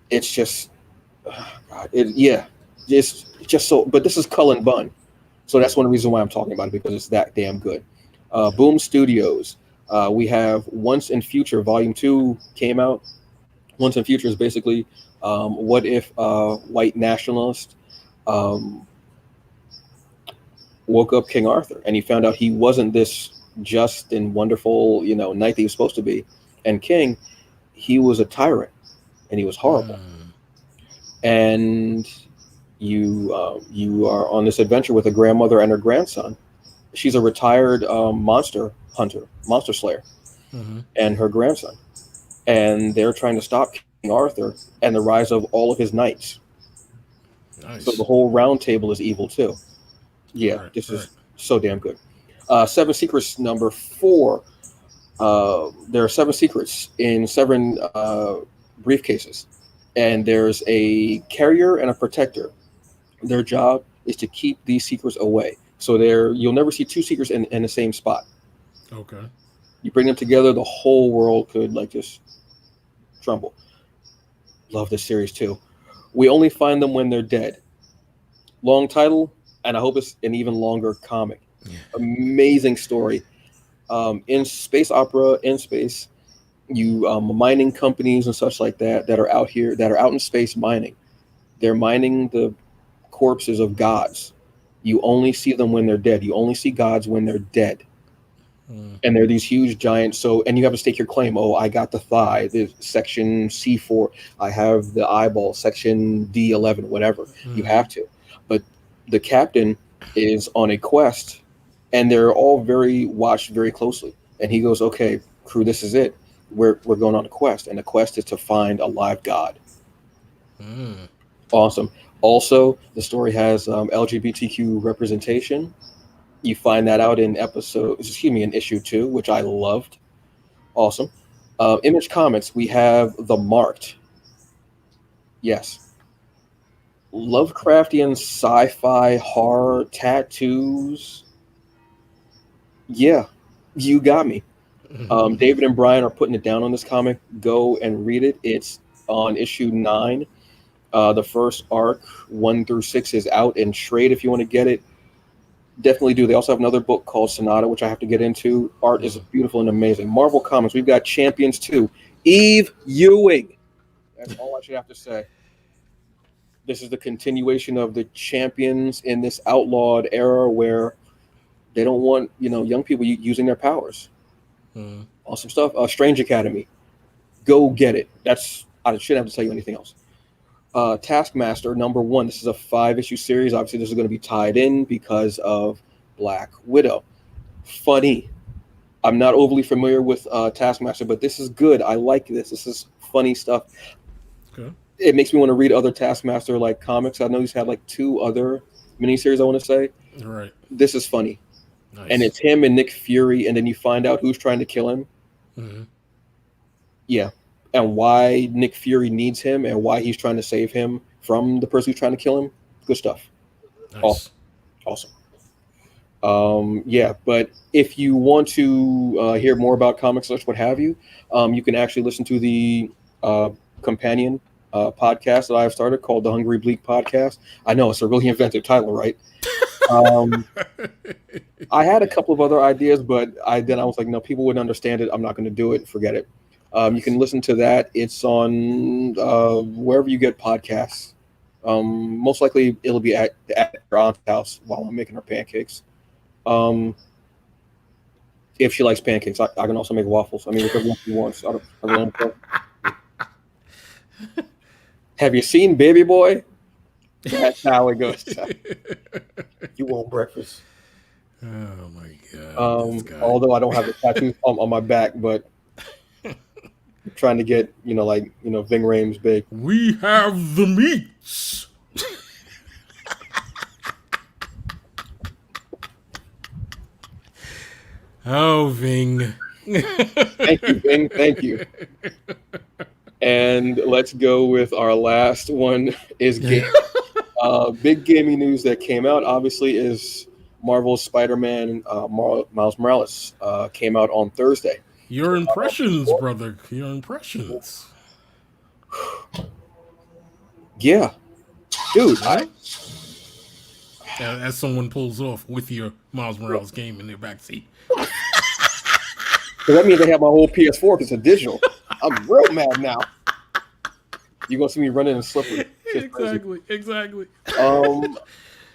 It's just, it's just so. But this is Cullen Bunn, so that's one reason why I'm talking about it, because it's that damn good. Boom Studios. We have Once and Future. Volume 2 came out. Once and Future is basically what if a white nationalist woke up King Arthur and he found out he wasn't this just and wonderful, knight that he was supposed to be, and king. He was a tyrant, and he was horrible. And you are on this adventure with a grandmother and her grandson. She's a retired monster slayer, and her grandson, and they're trying to stop King Arthur and the rise of all of his knights. Nice. So the whole round table is evil too. Yeah, this is so damn good. 7 Secrets number 4. There are 7 secrets in 7 briefcases, and there's a carrier and a protector. Their job is to keep these secrets away. So you'll never see 2 secrets in the same spot. Okay. You bring them together, the whole world could like just tremble. Love this series too. We only find them when they're dead. Long title, and I hope it's an even longer comic. Yeah. Amazing story. In space opera, in space, mining companies and such like that are out here, that are out in space mining. They're mining the corpses of gods. You only see them when they're dead. You only see gods when they're dead. And they're these huge giants. And you have to stake your claim. Oh, I got the thigh, the section C4. I have the eyeball, section D11, whatever. You have to. But the captain is on a quest, and they're all watched very closely. And he goes, okay, crew, this is it. We're going on a quest. And the quest is to find a live god. Awesome. Also, the story has LGBTQ representation. You find that out in in issue 2, which I loved. Awesome. Image Comics, we have The Marked. Yes. Lovecraftian sci-fi horror tattoos. Yeah, you got me. David and Brian are putting it down on this comic. Go and read it. It's on issue 9. The first arc, 1 through 6, is out in trade if you want to get it. Definitely do. They also have another book called Sonata, which I have to get into. Art is beautiful and amazing. Marvel Comics, we've got Champions 2. Eve Ewing. That's all I should have to say. This is the continuation of the Champions in this outlawed era where they don't want, young people using their powers. Awesome stuff. Strange Academy. Go get it. I shouldn't have to tell you anything else. Taskmaster #1. This is a 5-issue series. Obviously, this is going to be tied in because of Black Widow. Funny. I'm not overly familiar with Taskmaster, but this is good. I like this. This is funny stuff. Okay. It makes me want to read other Taskmaster comics. I know he's had 2 other miniseries, I want to say. Right. This is funny. Nice. And it's him and Nick Fury, and then you find out who's trying to kill him. Mm-hmm. Yeah. And why Nick Fury needs him and why he's trying to save him from the person who's trying to kill him. Good stuff. Nice. Awesome. But if you want to hear more about comics, what have you, you can actually listen to the companion podcast that I have started called the Hungry Bleak Podcast. I know it's a really inventive title, right? I had a couple of other ideas, but I was like, no, people wouldn't understand it. I'm not going to do it. Forget it. You can listen to that. It's on wherever you get podcasts. Most likely it'll be at your aunt's house while I'm making her pancakes. If she likes pancakes, I can also make waffles. I mean, whichever one she wants. I don't care. Have you seen Baby Boy? That's how it goes. You want breakfast? Oh my god! Although I don't have the tattoos on my back, but I'm trying to get Ving Rhames big. We have the meats. Oh, Ving. Thank you, Ving. Thank you. And let's go with our last one is game. Big gaming news that came out, obviously, is Marvel's Spider-Man Miles Morales came out on Thursday. Your impressions, brother. Your impressions. Yeah. Dude, as someone pulls off with your Miles Morales game in their backseat. So that means they have my whole PS4 because it's digital. I'm real mad now. You're going to see me running and slipping. Exactly.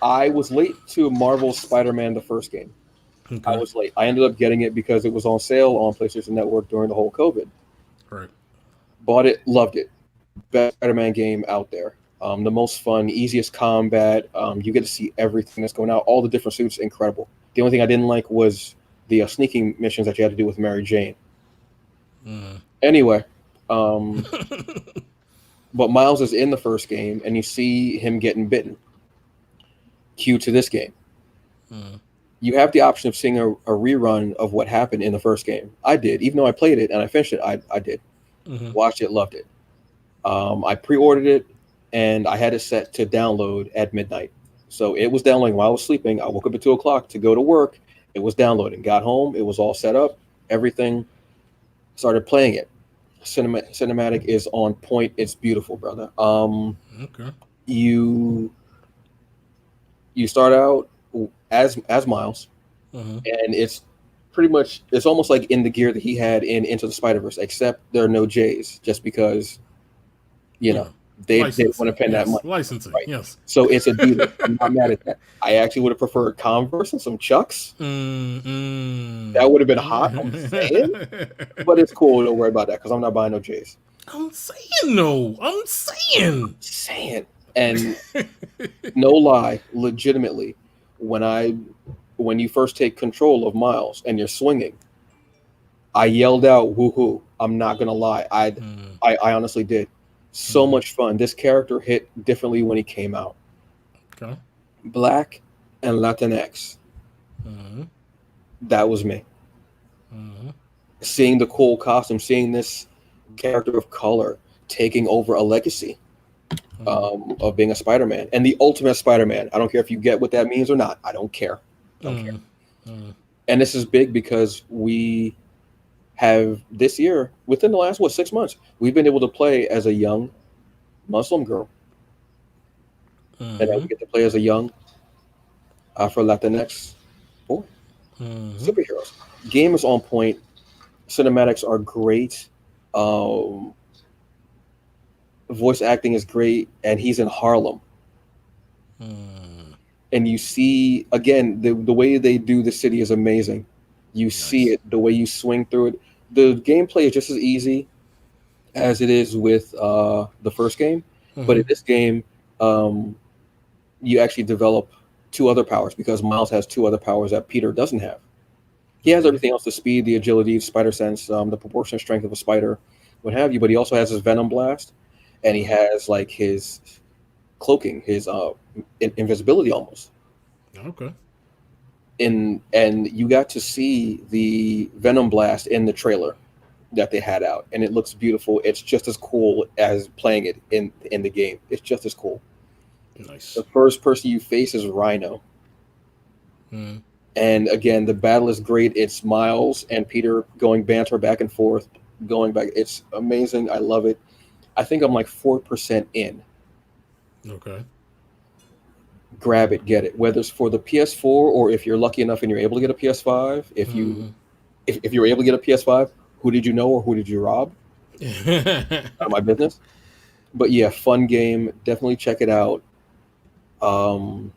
I was late to Marvel's Spider-Man, the first game. Okay. I was late. I ended up getting it because it was on sale on PlayStation Network during the whole COVID. Right. Bought it, loved it. Best Spider-Man game out there. The most fun, easiest combat. You get to see everything that's going out. All the different suits, incredible. The only thing I didn't like was the sneaking missions that you had to do with Mary Jane. Anyway, but Miles is in the first game, and you see him getting bitten. Cue to this game. You have the option of seeing a rerun of what happened in the first game. I did. Even though I played it and I finished it, I did. Watched it, loved it. I pre-ordered it, and I had it set to download at midnight. So it was downloading while I was sleeping. I woke up at 2 o'clock to go to work. It was downloading. Got home. It was all set up. Everything. Started playing it. Cinematic is on point. It's beautiful, brother. Okay. You start out as Miles, and it's pretty much, it's almost like in the gear that he had in Into the SpiderVerse, except there are no J's, just because they want to pin that money. Licensing, right? Yes. So it's a deal. I'm not mad at that. I actually would have preferred Converse and some Chucks. That would have been hot. I'm saying, but it's cool. Don't worry about that because I'm not buying no J's. I'm saying. And no lie, legitimately, when you first take control of Miles and you're swinging, I yelled out "woohoo!" I'm not gonna lie, I honestly did. So much fun. This character hit differently when he came out. Okay. Black and Latinx. That was me. Seeing the cool costume, seeing this character of color taking over a legacy of being a Spider-Man, and the ultimate Spider-Man. I don't care if you get what that means or not. I don't care. Don't care. And this is big because we have this year, within the last 6 months, we've been able to play as a young Muslim girl, and then we get to play as a young Afro Latinx boy. Superheroes. Game is on point. Cinematics are great. Voice acting is great, and he's in Harlem. And you see, again, the way they do the city is amazing. You see it, the way you swing through it. The gameplay is just as easy as it is with the first game. But in this game, you actually develop 2 other powers, because Miles has 2 other powers that Peter doesn't have. He has everything else: the speed, the agility, spider sense, the proportionate strength of a spider, what have you. But he also has his Venom blast, and he has like his cloaking, his invisibility almost. Okay. And you got to see the Venom blast in the trailer that they had out, and it looks beautiful. It's just as cool as playing it in the game. It's just as cool. Nice. The first person you face is Rhino. And again, the battle is great. It's Miles and Peter going banter back and forth, going back. It's amazing. I love it. I think I'm like 4% in. Okay. Grab it, get it. Whether it's for the PS4 or if you're lucky enough and you're able to get a PS5. If you're able to get a PS5, who did you know or who did you rob? Out of my business. But yeah, fun game. Definitely check it out. I'm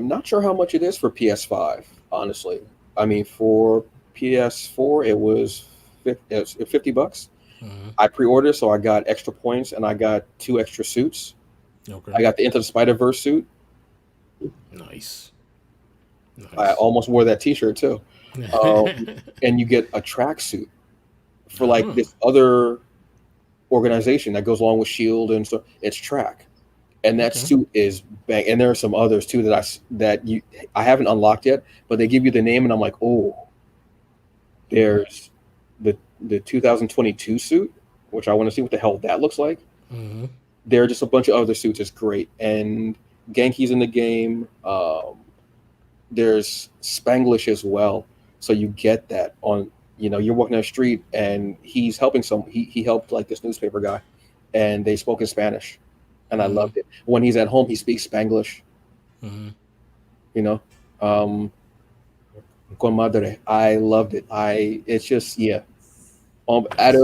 not sure how much it is for PS5, honestly. I mean, for PS4, it was $50. I pre-ordered, so I got extra points, and I got 2 extra suits. Okay. I got the Into the SpiderVerse suit. Nice. I almost wore that T-shirt too. And you get a tracksuit for like this other organization that goes along with Shield and stuff. It's track, and that suit is bang. And there are some others too that I haven't unlocked yet, but they give you the name, and I'm like, oh, there's the 2022 suit, which I want to see what the hell that looks like. There are just a bunch of other suits. It's great, and Genki's in the game. There's Spanglish as well, so you get that on. You're walking down the street, and he's helping he helped like this newspaper guy, and they spoke in Spanish, and I loved it. When he's at home, he speaks Spanglish. Con madre, I loved it. It's just out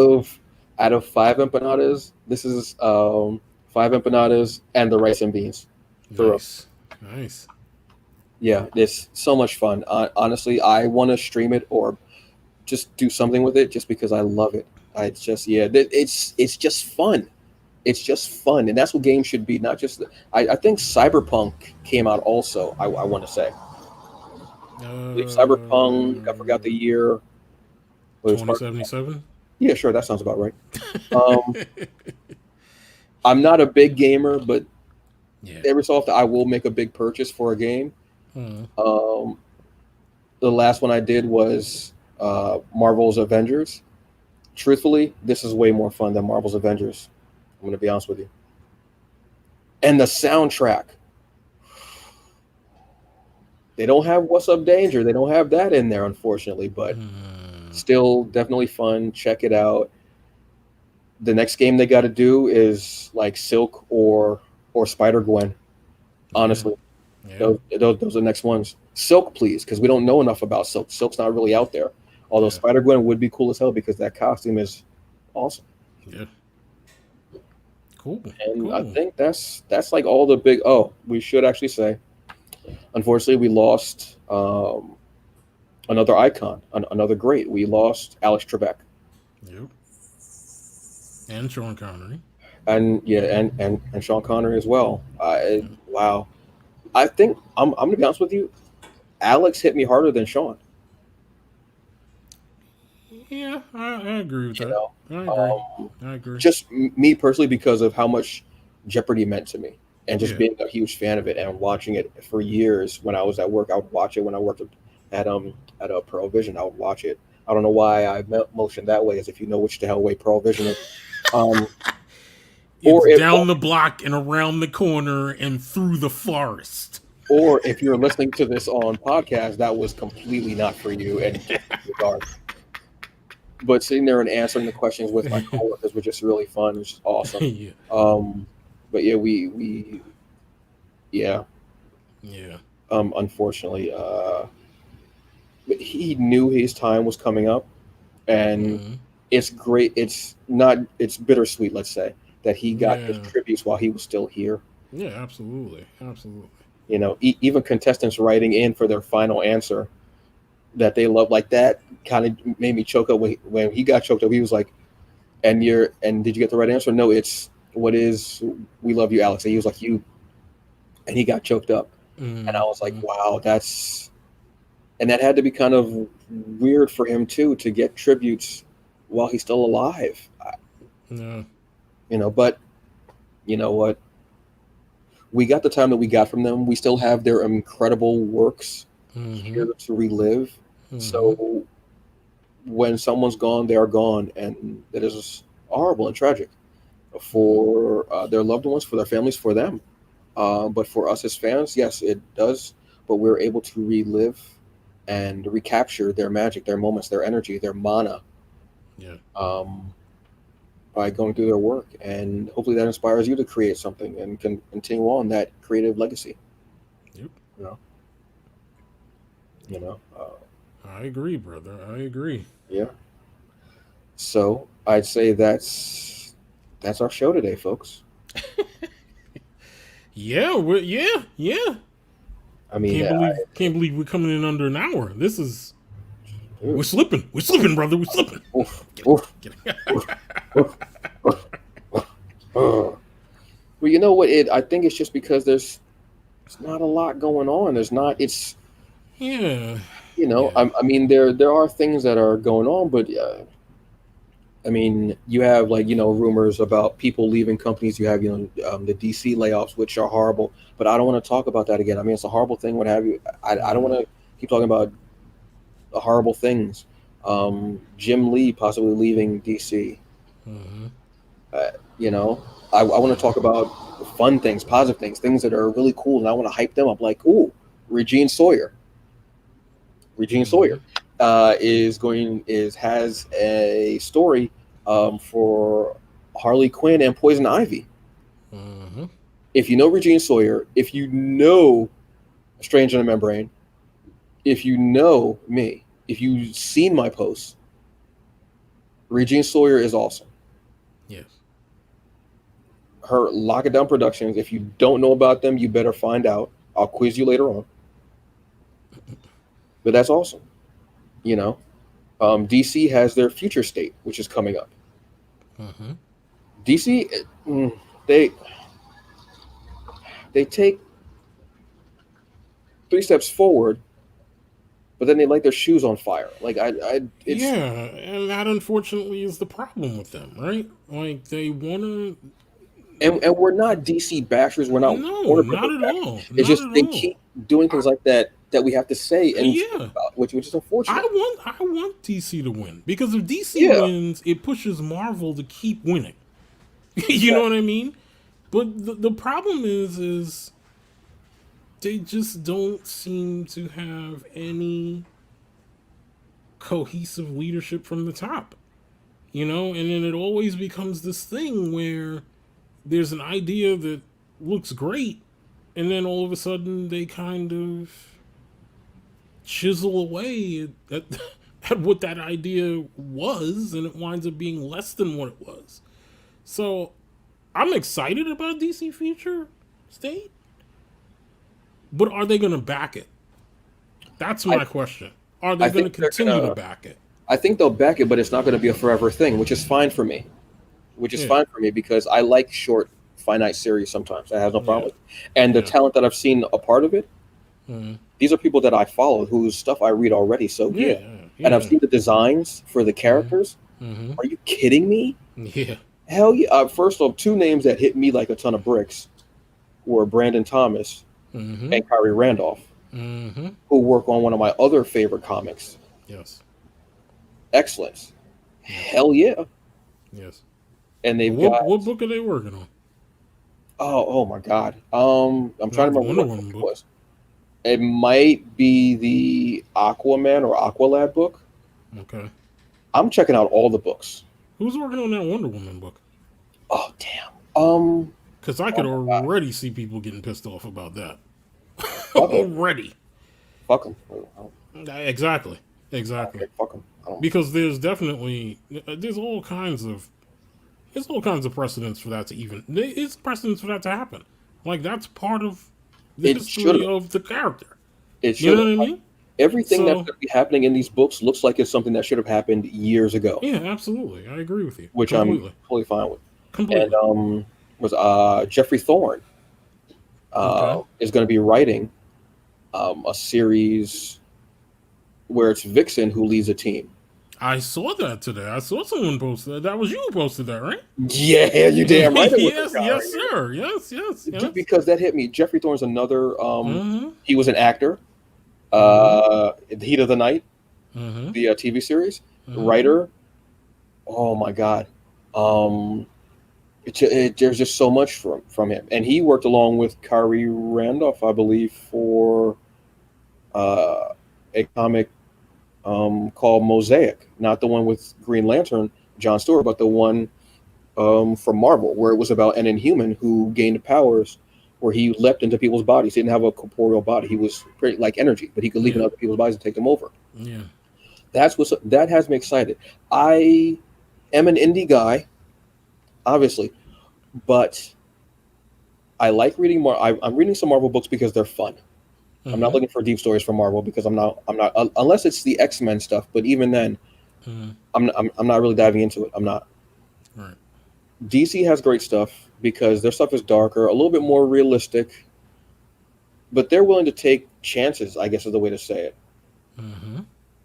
of 5 empanadas, this is 5 empanadas and the rice and beans. Nice. Yeah, it's so much fun. Honestly, I want to stream it or just do something with it just because I love it. It's just just fun. It's just fun, and that's what games should be. Not just I think Cyberpunk came out also. I want to say. I believe Cyberpunk. I forgot the year. 2077. Yeah, sure. That sounds about right. I'm not a big gamer, but every so often I will make a big purchase for a game. The last one I did was Marvel's Avengers. Truthfully, this is way more fun than Marvel's Avengers. I'm going to be honest with you. And the soundtrack. They don't have What's Up Danger. They don't have that in there, unfortunately, but still definitely fun. Check it out. The next game they got to do is like Silk or Spider-Gwen. Honestly, those are the next ones. Silk, please, because we don't know enough about Silk. Silk's not really out there. Although Spider-Gwen would be cool as hell because that costume is awesome. Yeah. Cool. And I think that's like all the big. Oh, we should actually say, unfortunately, we lost another icon, another great. We lost Alex Trebek. Yep. And Sean Connery. And and Sean Connery as well. Wow. I think I'm gonna be honest with you. Alex hit me harder than Sean. Yeah, I agree with You that. know, I agree. I agree. just me personally, because of how much Jeopardy meant to me, and just Yeah. being a huge fan of it and watching it for years. When I was at work, I would watch it. When I worked at a Pearl Vision, I would watch it. I don't know why I motioned that way, as if you know which the hell way Pearl Vision is. Um, It's or if down the block and around the corner and through the forest. or if you're listening to this on podcast, that was completely not for you and just disregard. But sitting there and answering the questions with my coworkers was just really fun. It was just awesome. Yeah. But yeah, we yeah. Yeah. Unfortunately, but he knew his time was coming up, and it's great. It's not. It's bittersweet. Let's say that he got his tributes while he was still here. Yeah, absolutely, absolutely. You know, even contestants writing in for their final answer that they love, like that, kind of made me choke up when he got choked up. He was like, and did you get the right answer? No, it's what is we love you, Alex. And he was like, you, and he got choked up. And I was like, wow, and that had to be kind of weird for him too, to get tributes while he's still alive. Yeah. You know, but you know what? We got the time that we got from them. We still have their incredible works here to relive. So when someone's gone, they are gone, and that is horrible and tragic for their loved ones, for their families, for them. But for us as fans, yes, it does. But we're able to relive and recapture their magic, their moments, their energy, their mana. Yeah. By going through their work, and hopefully that inspires you to create something and can continue on that creative legacy. Yep. You know. I agree, brother. I agree. Yeah. So I'd say that's our show today, folks. Yeah. I mean, can't believe we're coming in under an hour. This is. Dude. We're slipping, brother. We're slipping. Well, you know what? I think it's just because there's not a lot going on. Yeah. You know, yeah. I mean, there are things that are going on, but I mean, you have rumors about people leaving companies. You have the DC layoffs, which are horrible. But I don't want to talk about that again. I mean, it's a horrible thing. What have you? I don't want to keep talking about horrible things. Jim Lee possibly leaving DC. I want to talk about fun things, positive things that are really cool, and I want to hype them up. Like, ooh, Regine Sawyer has a story for Harley Quinn and Poison Ivy. If you know Regine Sawyer, if you know Strange in a Membrane, if you know me, if you've seen my posts, Regine Sawyer is awesome. Yes. Her Lock It Down Productions, if you don't know about them, you better find out. I'll quiz you later on. But that's awesome. DC has their Future State, which is coming up. DC, they take 3 steps forward, but then they light their shoes on fire. And that unfortunately is the problem with them, right? Like, they want to. And we're not DC bashers. We're not. No, not at all. It's just they keep doing things like that we have to say and about, which is unfortunate. I want DC to win, because if DC wins, it pushes Marvel to keep winning. You know what I mean? But the problem is they just don't seem to have any cohesive leadership from the top. And then it always becomes this thing where there's an idea that looks great, and then all of a sudden they kind of chisel away at what that idea was, and it winds up being less than what it was. So I'm excited about DC Future State, but are they going to back it? That's my question. Are they going to continue to back it? I think they'll back it, but it's not going to be a forever thing, which is fine for me. Fine for me, because I like short, finite series sometimes. I have no problem with it. And the talent that I've seen a part of it, these are people that I follow, whose stuff I read already. So and I've seen the designs for the characters. Mm-hmm. Are you kidding me? Yeah. Hell yeah! First off, two names that hit me like a ton of bricks were Brandon Thomas Mm-hmm. and Kyrie Randolph, Mm-hmm. who work on one of my other favorite comics. Yes. Excellence. Hell yeah. Yes. And they've what book are they working on? Oh my God. I'm trying to remember what it was. It might be the Aquaman or Aqualad book. Okay. I'm checking out all the books. Who's working on that Wonder Woman book? Oh damn. Because I could already see people getting pissed off about that. Already. Fuck them. Exactly. Okay, fuck them. Because there's definitely all kinds of precedents for that to even. It's precedents for that to happen. Like that's part of the history of the character. It should. You know what I mean? Everything that's going to be happening in these books looks like it's something that should have happened years ago. Yeah, absolutely. I agree with you. Which completely. I'm fully fine with. Completely. And was Jeffrey Thorne is going to be writing a series where it's Vixen who leads a team. I saw that today. I saw someone post that. That was you who posted that, right? Yeah, you damn right. Yes, sir. Yes. Because that hit me. Jeffrey Thorne's another. He was an actor. The Heat of the Night, the TV series, writer. Oh my God. There's just so much from him, and he worked along with Kyrie Randolph, I believe, for a comic called Mosaic, not the one with Green Lantern, John Stewart, but the one from Marvel, where it was about an Inhuman who gained powers, where he leapt into people's bodies. He didn't have a corporeal body. He was pretty like energy, but he could leap in other people's bodies and take them over. Yeah, that has me excited. I am an indie guy, obviously, but I like reading more. I'm reading some Marvel books because they're fun. I'm not looking for deep stories from Marvel because I'm not unless it's the X-Men stuff. But even then, I'm not really diving into it. I'm not. Right. DC has great stuff because their stuff is darker, a little bit more realistic, but they're willing to take chances, I guess is the way to say it.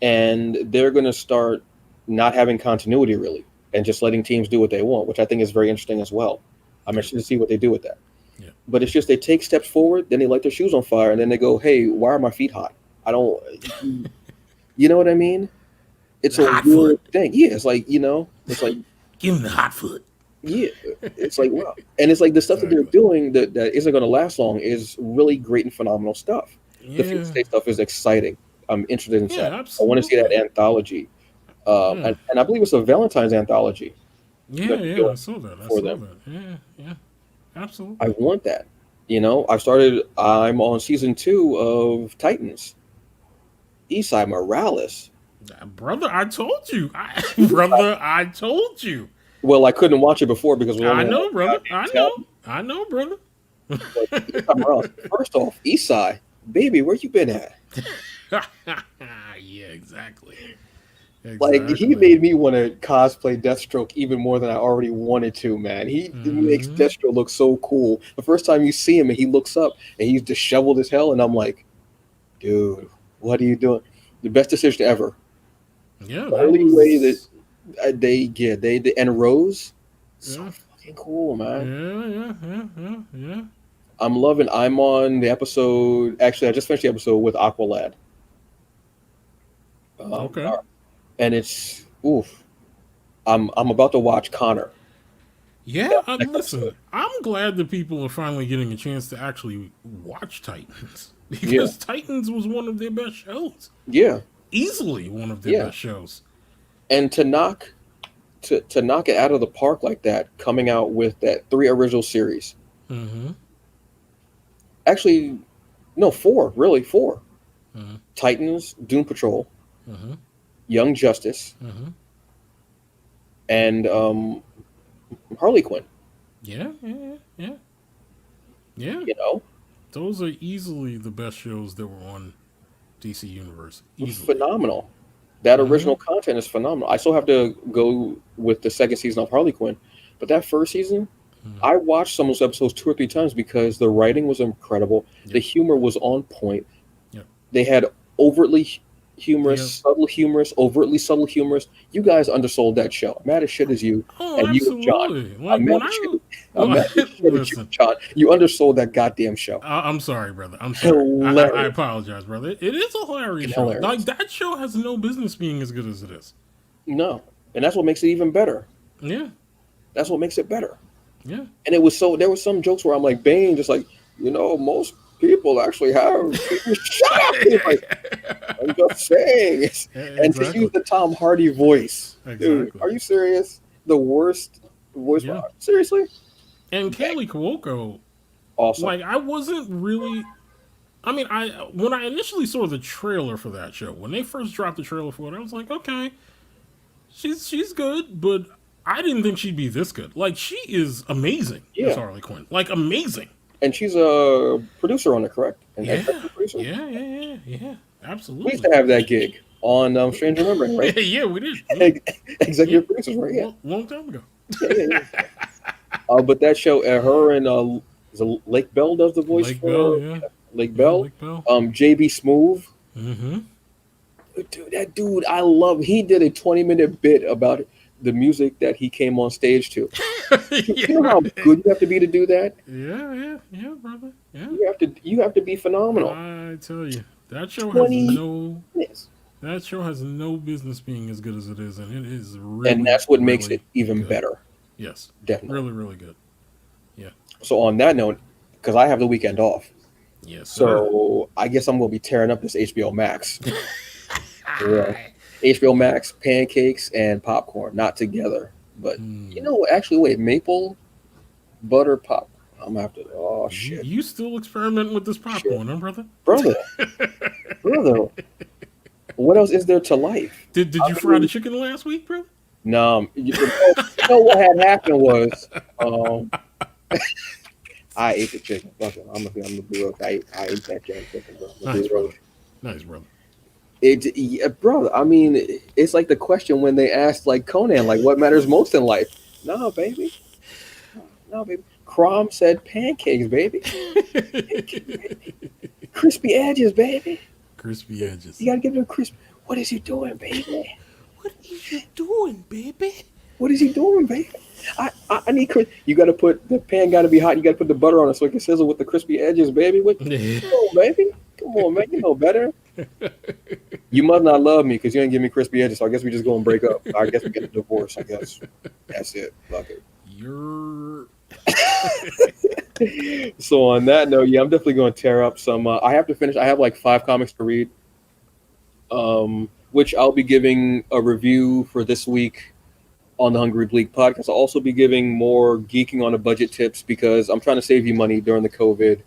And they're going to start not having continuity really, and just letting teams do what they want, which I think is very interesting as well. I'm interested to see what they do with that. Yeah. But it's just they take steps forward, then they light their shoes on fire, and then they go, "Hey, why are my feet hot? I don't." You know what I mean? It's a weird thing. Yeah, it's like it's like give them the hot foot. Yeah, it's like wow, and it's like the stuff that they're doing that isn't going to last long is really great and phenomenal stuff. Yeah. The future state stuff is exciting. I'm interested in that. Absolutely. I want to see that anthology, and I believe it's a Valentine's anthology. Yeah, I saw that. Yeah, absolutely. I want that. I'm on season 2 of Titans. Esai Morales. Brother, I told you. I told you. Well, I couldn't watch it before because I know, brother. I know, brother. Esai Morales. First off, Esai, baby, where you been at? Yeah, exactly. Like, he made me want to cosplay Deathstroke even more than I already wanted to, man. He makes Deathstroke look so cool. The first time you see him and he looks up and he's disheveled as hell, and I'm like, dude, what are you doing? The best decision ever. Yeah. The only way that they and Rose, so fucking cool, man. Yeah. I'm on the episode. Actually, I just finished the episode with Aqualad. Okay. And it's oof. I'm about to watch Connor. Yeah, listen. I'm glad that people are finally getting a chance to actually watch Titans because Titans was one of their best shows. Yeah, easily one of their best shows. And to knock it out of the park like that, coming out with that 3 original series. Actually, no, 4. Really, 4. Titans, Doom Patrol. Young Justice, and Harley Quinn. Yeah. Those are easily the best shows that were on DC Universe. Easily. Phenomenal. That original content is phenomenal. I still have to go with the second season of Harley Quinn, but that first season, I watched some of those episodes 2 or 3 times because the writing was incredible. The humor was on point. They had overtly humorous, subtle humorous, overtly subtle humorous. You guys undersold that show. I'm mad as shit as you. Oh, and absolutely. You, John. I'm mad as shit as you, John. You undersold that goddamn show. I'm sorry, brother. I'm sorry. I apologize, brother. It is a hilarious show. Like, that show has no business being as good as it is. No. And that's what makes it even better. Yeah. That's what makes it better. Yeah. And it was there were some jokes where I'm like, Bane, just like, most people actually have. Shut up! Like, I'm just saying. And to use the Tom Hardy voice. Dude, are you serious? The worst voice. Yeah. Seriously? And Kaylee Cuoco. Awesome. Like, I wasn't really. I mean, when I initially saw the trailer for that show, when they first dropped the trailer for it, I was like, okay, she's good, but I didn't think she'd be this good. Like, she is amazing as Harley Quinn. Like, amazing. And she's a producer on it, correct? Yeah, absolutely. We used to have that gig on Strange Remembering, right? Yeah, we did. Executive producers, right? Yeah. Long time ago. But that show, her and Lake Bell does the voice Lake for Bell, yeah. Lake Bell. Lake Bell. JB Smoove. Mm-hmm. Dude, that dude, I love. He did a 20-minute bit about the music that he came on stage to. You know how good you have to be to do that? Yeah, brother. Yeah. You have to be phenomenal. I tell you, that show has no business being as good as it is, and it is really. And that's what makes it even better. Yes, definitely, really, really good. Yeah. So on that note, because I have the weekend off, yes, sir. So I guess I'm gonna be tearing up this HBO Max. HBO Max, pancakes and popcorn, not together. But actually, wait, maple butter pop. I'm gonna have to. Oh shit! You still experimenting with this popcorn, huh, brother? Brother. What else is there to life? Did you fry the chicken last week, bro? No. You know what had happened was, I ate the chicken. Fuck it. I'm gonna be real. I ate that chicken, bro. Nice, brother. Brother, I mean, it's like the question when they asked, like, Conan, like, what matters most in life? No, baby. Crom said pancakes, baby. Crispy edges, baby. Crispy edges. You gotta give them crispy. What is he doing, baby? What is he doing, baby? What is he doing, baby? I need you gotta put the pan. Gotta be hot. You gotta put the butter on it so it can sizzle with the crispy edges, baby. Come on, baby. Come on, man. You know better. You must not love me because you ain't give me crispy edges. So I guess we just go and break up. I guess we get a divorce. I guess that's it. Fuck it. So on that note, I'm definitely going to tear up some. I have to finish. I have like 5 comics to read, which I'll be giving a review for this week on the Hungry Bleak podcast. I'll also be giving more geeking on a budget tips because I'm trying to save you money during the COVID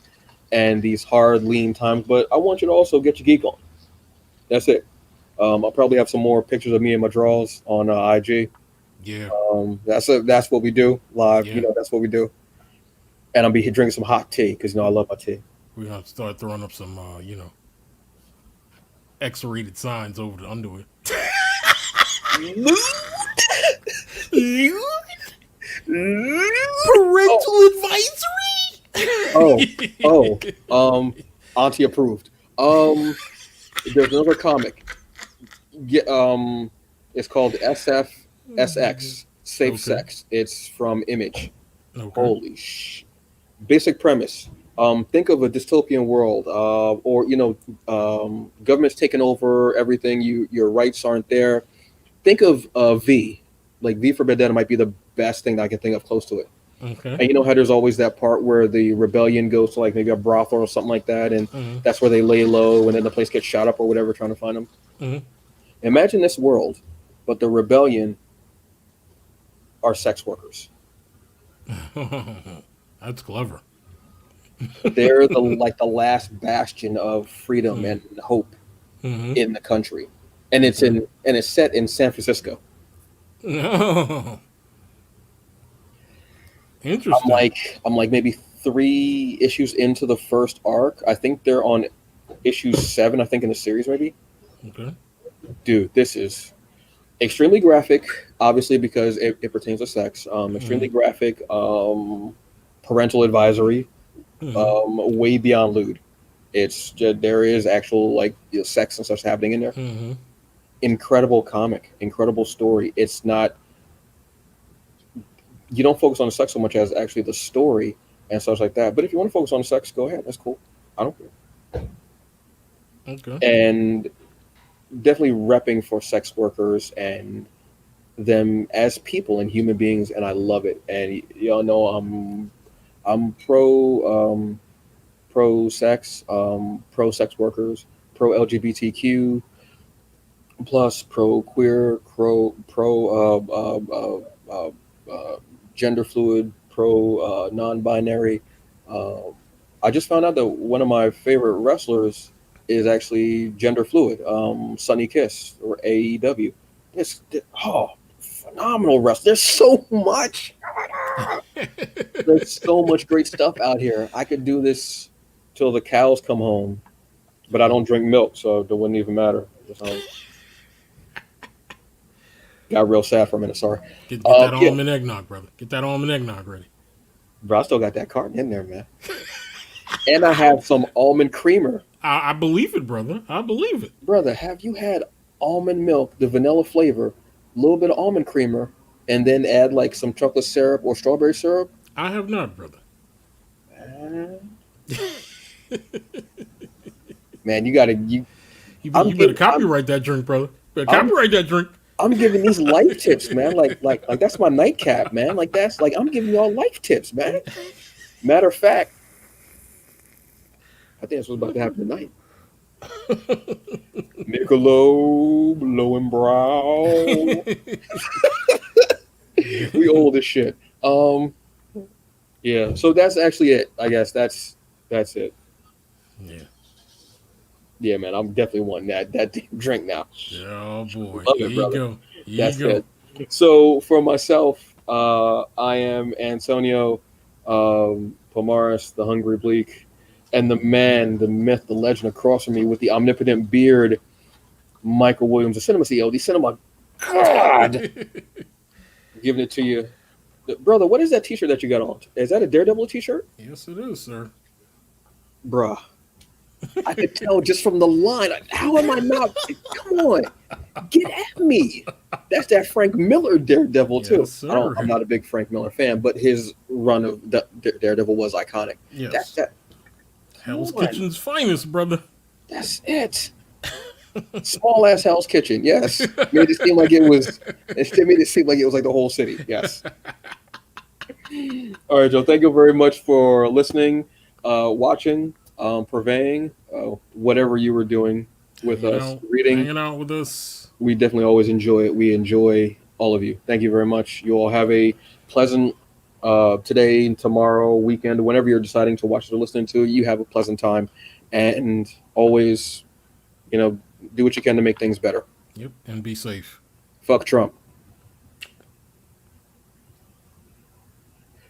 and these hard, lean times. But I want you to also get your geek on. That's it. I'll probably have some more pictures of me and my draws on IG. Yeah. That's what we do live. Yeah. That's what we do. And I'll be drinking some hot tea because I love my tea. We're gonna start throwing up some X-rated signs over the underwear. Parental advisory. Auntie approved. There's another comic. It's called SFSX, Safe Sex. It's from Image. Okay. Holy sh! Basic premise. Think of a dystopian world, or government's taking over everything. Your rights aren't there. Think of V, like V for Vendetta might be the best thing that I can think of close to it. Okay. And you know how there's always that part where the rebellion goes to like maybe a brothel or something like that, and that's where they lay low, and then the place gets shot up or whatever, trying to find them. Mm-hmm. Imagine this world, but the rebellion are sex workers. That's clever. They're the last bastion of freedom and hope in the country, and it's set in San Francisco. No. Interesting. I'm like maybe 3 issues into the first arc. I think they're on issue 7. I think in the series maybe. Okay. Dude, this is extremely graphic, obviously because it pertains to sex. Extremely graphic. Parental advisory. Way beyond lewd. It's just, there is actual like sex and stuff happening in there. Mm-hmm. Incredible comic, incredible story. It's not, you don't focus on the sex so much as actually the story and stuff like that. But if you want to focus on the sex, go ahead. That's cool. I don't care. Okay. And definitely repping for sex workers and them as people and human beings, and I love it. And y'all know I'm pro sex, pro sex workers, pro LGBTQ plus, pro queer, pro gender fluid, pro non-binary. I just found out that one of my favorite wrestlers is actually gender fluid. Sunny Kiss or AEW. Phenomenal wrestler. There's so much. There's so much great stuff out here. I could do this till the cows come home, but I don't drink milk, so it wouldn't even matter. Got real sad for a minute. Sorry. Get that almond eggnog, brother. Get that almond eggnog ready. Bro, I still got that carton in there, man. And I have some almond creamer. I believe it, brother. I believe it. Brother, have you had almond milk, the vanilla flavor, a little bit of almond creamer, and then add like some chocolate syrup or strawberry syrup? I have not, brother. Man, you gotta you better copyright that drink, brother. Copyright that drink. I'm giving these life tips, man. Like that's my nightcap, man. Like that's like I'm giving y'all life tips, man. Matter of fact, I think that's what's about to happen tonight. Michelob, low and brow. We old as shit. Yeah. So that's actually it. I guess that's it. Yeah. Yeah, man. I'm definitely wanting that damn drink now. Oh boy. Love Here it, you brother. go. That's it. So for myself, I am Antonio Pomaris, the Hungry Bleak, and the man, the myth, the legend across from me with the omnipotent beard, Michael Williams, the cinema CEO, the cinema god. Giving it to you. Brother, what is that t-shirt that you got on? Is that a Daredevil t-shirt? Yes, it is, sir. Bruh. I could tell just from the line. How am I not? Come on. Get at me. That's that Frank Miller Daredevil, too. Yes, sir. I'm not a big Frank Miller fan, but his run of Daredevil was iconic. Yes. That's that. Hell's Kitchen's finest, brother. That's it. Small ass Hell's Kitchen, yes. Made it seem like it was. It made it seem like it was like the whole city. Yes. All right, Joe. Thank you very much for listening, watching, purveying, whatever you were doing with us, reading, hanging out with us. We definitely always enjoy it. We enjoy all of you. Thank you very much. You all have a pleasant today, tomorrow, weekend, whenever you're deciding to watch it or listening to it. You have a pleasant time, and always, do what you can to make things better. Yep, and be safe. Fuck Trump.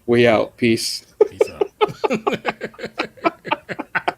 We out. Peace. Peace out.